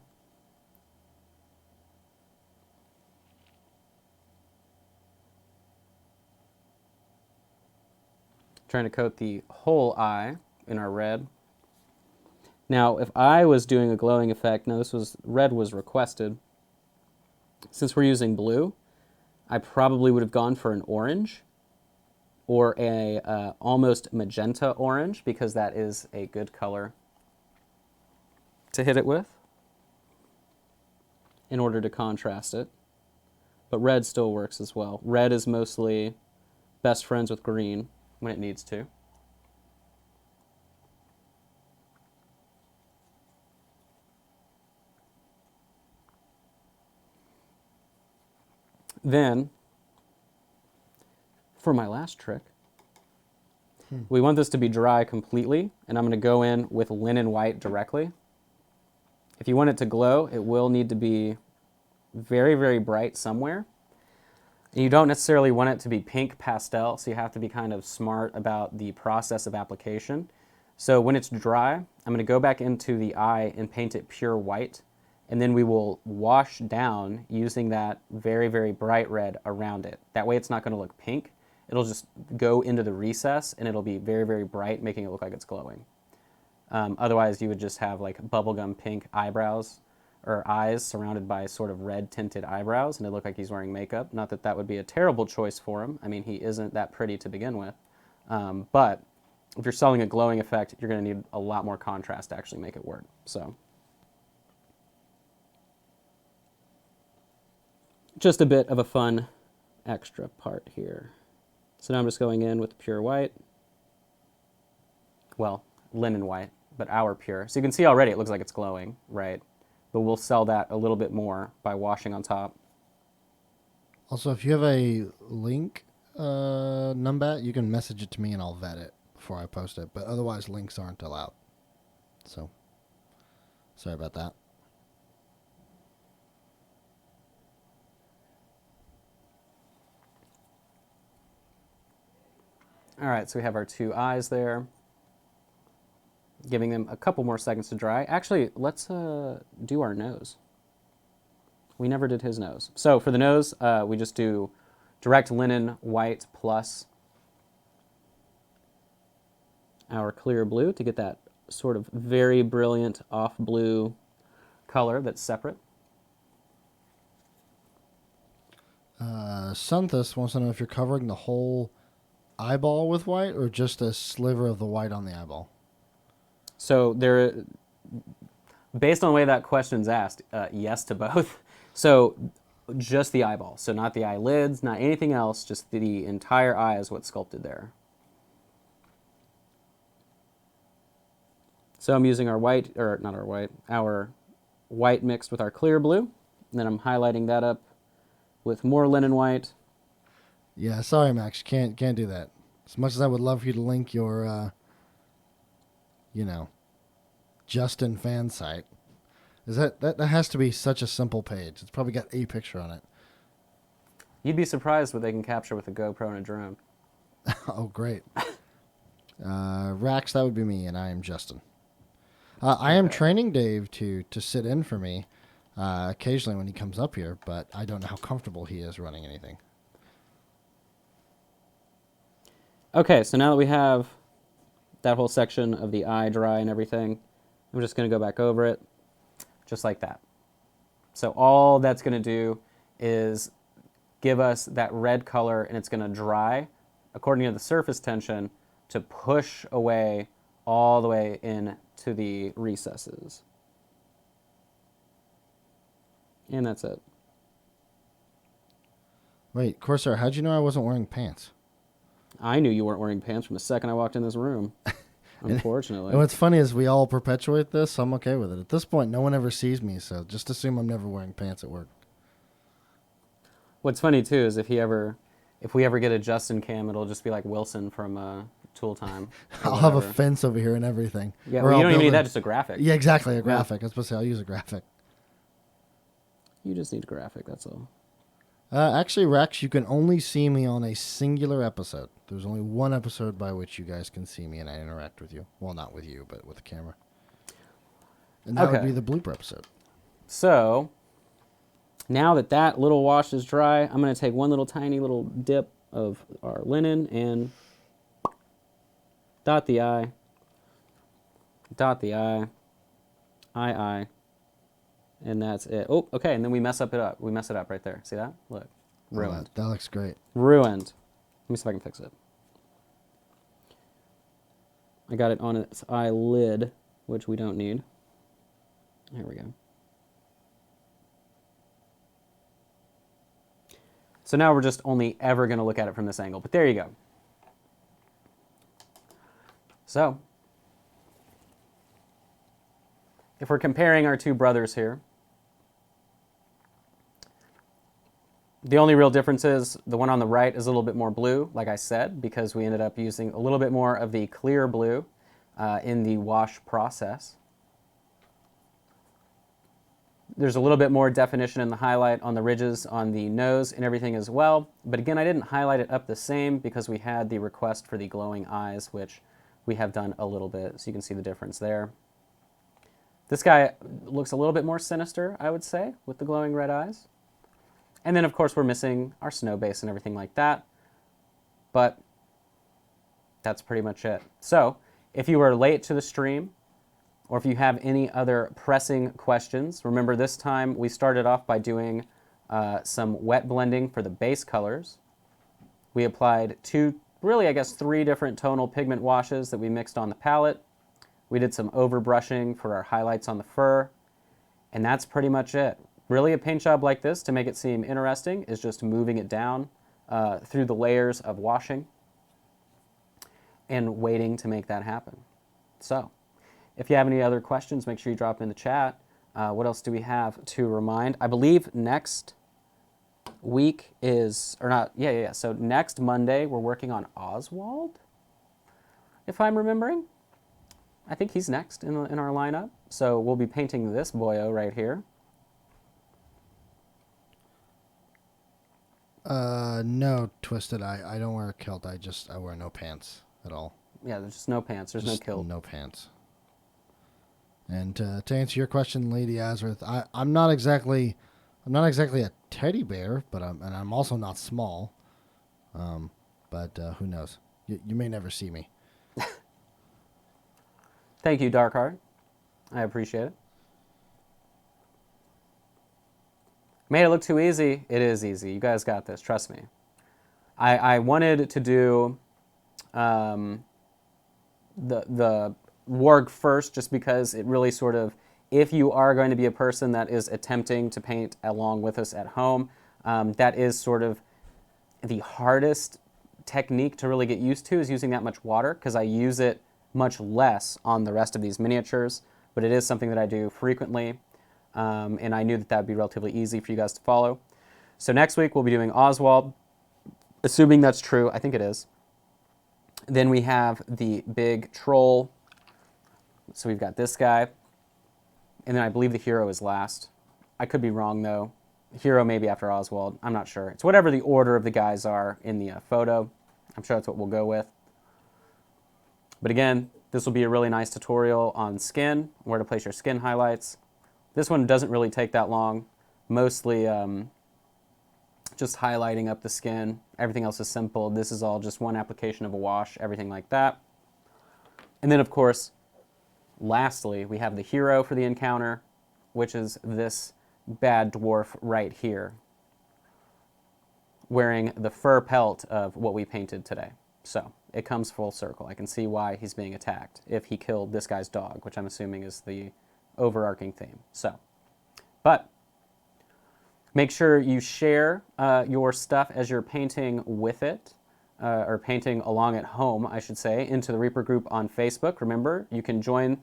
Trying to coat the whole eye in our red. Now, if I was doing a glowing effect, now red was requested. Since we're using blue, I probably would have gone for an orange or a almost magenta orange, because that is a good color to hit it with in order to contrast it. But red still works as well. Red is mostly best friends with green when it needs to. Then, for my last trick, we want this to be dry completely, and I'm going to go in with linen white directly. If you want it to glow, it will need to be very, very bright somewhere. And you don't necessarily want it to be pink pastel, so you have to be kind of smart about the process of application. So when it's dry, I'm going to go back into the eye and paint it pure white, and then we will wash down using that very, very bright red around it. That way it's not going to look pink. It'll just go into the recess, and it'll be very, very bright, making it look like it's glowing. Otherwise, you would just have like bubblegum pink eyebrows or eyes surrounded by sort of red tinted eyebrows, and it look like he's wearing makeup. Not that that would be a terrible choice for him. I mean, he isn't that pretty to begin with. But if you're selling a glowing effect, you're going to need a lot more contrast to actually make it work. So just a bit of a fun extra part here. So now I'm just going in with pure white. Well, linen white, but our pure. So you can see already it looks like it's glowing, right? But we'll sell that a little bit more by washing on top. Also, if you have a link, Numbat, you can message it to me and I'll vet it before I post it. But otherwise, links aren't allowed. So, sorry about that. All right, so we have our two eyes there. Giving them a couple more seconds to dry. Actually, let's do our nose. We never did his nose. So for the nose, we just do direct linen white plus our clear blue to get that sort of very brilliant off blue color that's separate. Sunthus wants to know if you're covering the whole eyeball with white or just a sliver of the white on the eyeball. So based on the way that question's asked, yes to both. So just the eyeball. So not the eyelids, not anything else, just the entire eye is what's sculpted there. So I'm using our white, or not our white, our white mixed with our clear blue. And then I'm highlighting that up with more linen white. Yeah, sorry, Max. Can't do that. As much as I would love for you to link your, Justin fan site, is that has to be such a simple page. It's probably got a picture on it. You'd be surprised what they can capture with a GoPro and a drone. Oh, great. Rax, that would be me, and I am Justin. I am training Dave to sit in for me occasionally when he comes up here, but I don't know how comfortable he is running anything. Okay, so now that we have that whole section of the eye dry and everything, I'm just going to go back over it, just like that. So all that's going to do is give us that red color, and it's going to dry, according to the surface tension, to push away all the way into the recesses. And that's it. Wait, Corsair, how'd you know I wasn't wearing pants? I knew you weren't wearing pants from the second I walked in this room. Unfortunately. And what's funny is we all perpetuate this, so I'm okay with it. At this point, no one ever sees me, so just assume I'm never wearing pants at work. What's funny too is if we ever get a Justin cam, it'll just be like Wilson from Tool Time. or I'll have a whatever. fence over here and everything. Yeah, Or well, you I'll don't even build need that, just a graphic. Yeah, exactly, a graphic. I was supposed to say, I'll use a graphic. You just need a graphic, that's all. Actually, Rex, you can only see me on a singular episode. There's only one episode by which you guys can see me and I interact with you. Well, not with you, but with the camera. And that would Okay. be the blooper episode. So, now that that little wash is dry, I'm going to take one little tiny little dip of our linen and dot the I, I, and that's it. Oh, okay, and then we mess it up right there. See that? Look, ruined. That looks great. Ruined. Let me see if I can fix it. I got it on its eyelid, which we don't need. Here we go. So now we're just only ever going to look at it from this angle. But there you go. So, if we're comparing our two brothers here, the only real difference is the one on the right is a little bit more blue, like I said, because we ended up using a little bit more of the clear blue in the wash process. There's a little bit more definition in the highlight on the ridges on the nose and everything as well. But again, I didn't highlight it up the same because we had the request for the glowing eyes, which we have done a little bit. So you can see the difference there. This guy looks a little bit more sinister, I would say, with the glowing red eyes. And then, of course, we're missing our snow base and everything like that. But that's pretty much it. So if you were late to the stream, or if you have any other pressing questions, remember this time we started off by doing some wet blending for the base colors. We applied three different tonal pigment washes that we mixed on the palette. We did some overbrushing for our highlights on the fur. And that's pretty much it. Really, a paint job like this, to make it seem interesting, is just moving it down through the layers of washing and waiting to make that happen. So, if you have any other questions, make sure you drop in the chat. What else do we have to remind? I believe next week is, or not, yeah. So next Monday, we're working on Oswald, if I'm remembering. I think he's next in our lineup. So we'll be painting this boyo right here. No, Twisted. I don't wear a kilt. I wear no pants at all. Yeah, there's just no pants. There's no kilt. No pants. And to answer your question, Lady Azrith, I'm not exactly a teddy bear, but I'm also not small. But who knows? You may never see me. Thank you, Darkheart. I appreciate it. Made it look too easy. It is easy. You guys got this. Trust me. I wanted to do the warg first just because it really sort of, if you are going to be a person that is attempting to paint along with us at home, that is sort of the hardest technique to really get used to, is using that much water, because I use it much less on the rest of these miniatures, but it is something that I do frequently. And I knew that would be relatively easy for you guys to follow. So next week we'll be doing Oswald, assuming that's true. I think it is. Then we have the big troll. So we've got this guy. And then I believe the hero is last. I could be wrong, though. Hero maybe after Oswald. I'm not sure. It's whatever the order of the guys are in the photo. I'm sure that's what we'll go with. But again, this will be a really nice tutorial on skin, where to place your skin highlights. This one doesn't really take that long. Mostly just highlighting up the skin. Everything else is simple. This is all just one application of a wash, everything like that. And then, of course, lastly, we have the hero for the encounter, which is this bad dwarf right here, wearing the fur pelt of what we painted today. So it comes full circle. I can see why he's being attacked if he killed this guy's dog, which I'm assuming is the overarching theme. So, but make sure you share your stuff as you're painting with it. or painting along at home, I should say, into the Reaper group on Facebook. Remember, you can join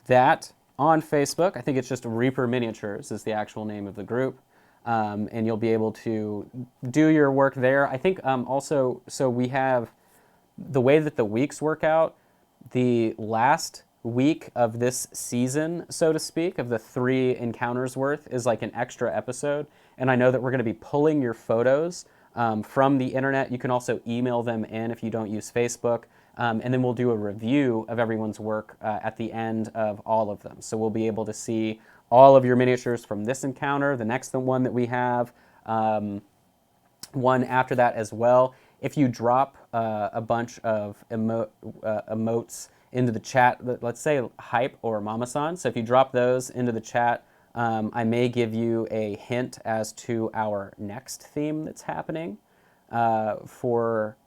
that on Facebook. I think it's just Reaper Miniatures is the actual name of the group. And you'll be able to do your work there. I think also, so we have the way that the weeks work out, the last week of this season, so to speak, of the 3 encounters worth is like an extra episode. And I know that we're going to be pulling your photos from the internet. You can also email them in if you don't use Facebook. And then we'll do a review of everyone's work at the end of all of them. So we'll be able to see all of your miniatures from this encounter, the next one that we have, one after that as well. If you drop a bunch of emotes into the chat, let's say hype or mama-san, so if you drop those into the chat, I may give you a hint as to our next theme that's happening for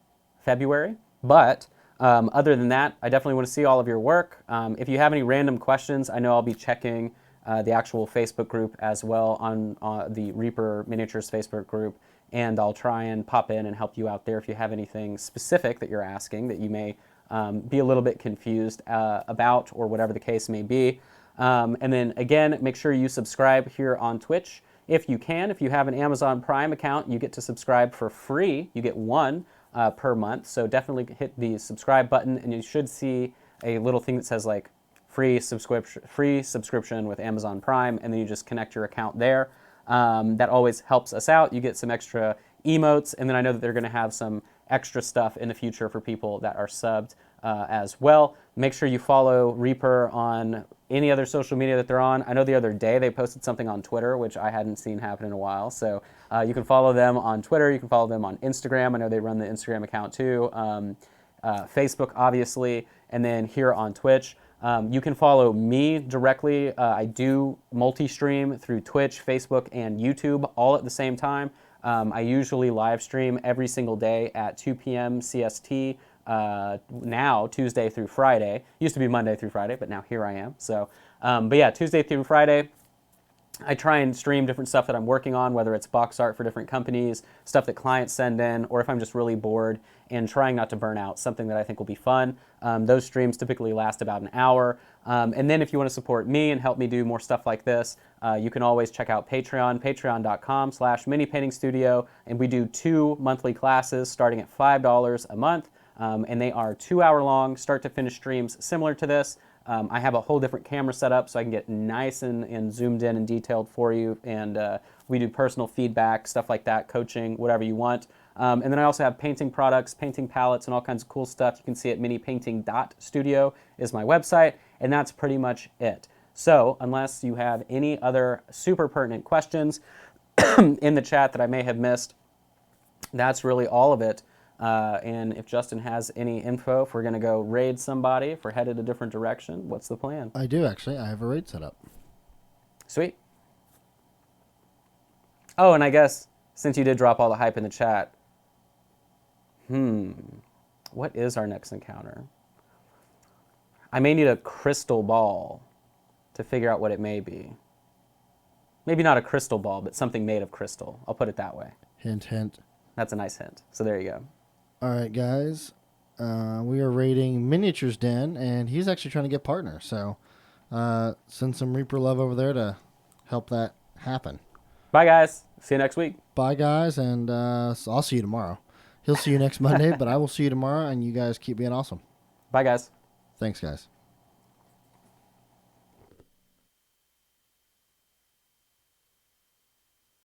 February. But other than that, I definitely want to see all of your work. If you have any random questions, I know I'll be checking the actual Facebook group as well on the Reaper Miniatures Facebook group, and I'll try and pop in and help you out there if you have anything specific that you're asking that you may be a little bit confused about, or whatever the case may be. And then again, make sure you subscribe here on Twitch if you can. If you have an Amazon Prime account, you get to subscribe for free. You get one per month, so definitely hit the subscribe button, and you should see a little thing that says like free subscription with Amazon Prime, and then you just connect your account there. That always helps us out. You get some extra emotes, and then I know that they're going to have some extra stuff in the future for people that are subbed as well. Make sure you follow Reaper on any other social media that they're on. I know the other day they posted something on Twitter, which I hadn't seen happen in a while. So you can follow them on Twitter. You can follow them on Instagram. I know they run the Instagram account too. Facebook, obviously, and then here on Twitch. You can follow me directly. I do multi-stream through Twitch, Facebook, and YouTube all at the same time. I usually live stream every single day at 2 p.m. CST, now Tuesday through Friday. Used to be Monday through Friday, but now here I am. So, but yeah, Tuesday through Friday, I try and stream different stuff that I'm working on, whether it's box art for different companies, stuff that clients send in, or if I'm just really bored and trying not to burn out, something that I think will be fun. Those streams typically last about an hour. And then if you want to support me and help me do more stuff like this, you can always check out Patreon, patreon.com/minipaintingstudio. And we do 2 monthly classes starting at $5 a month. And they are 2-hour long, start to finish streams similar to this. I have a whole different camera setup so I can get nice and zoomed in and detailed for you. And we do personal feedback, stuff like that, coaching, whatever you want. And then I also have painting products, painting palettes, and all kinds of cool stuff. You can see at minipainting.studio is my website, and that's pretty much it. So unless you have any other super pertinent questions in the chat that I may have missed, that's really all of it. And if Justin has any info, if we're going to go raid somebody, if we're headed a different direction, what's the plan? I do, actually. I have a raid set up. Sweet. Oh, and I guess since you did drop all the hype in the chat, what is our next encounter? I may need a crystal ball to figure out what it may be. Maybe not a crystal ball, but something made of crystal. I'll put it that way. Hint, hint. That's a nice hint. So there you go. All right, guys. We are raiding Miniatures Den, and he's actually trying to get partner. So send some Reaper love over there to help that happen. Bye, guys. See you next week. Bye, guys, and so I'll see you tomorrow. He'll see you next Monday, but I will see you tomorrow, and you guys keep being awesome. Bye, guys. Thanks, guys.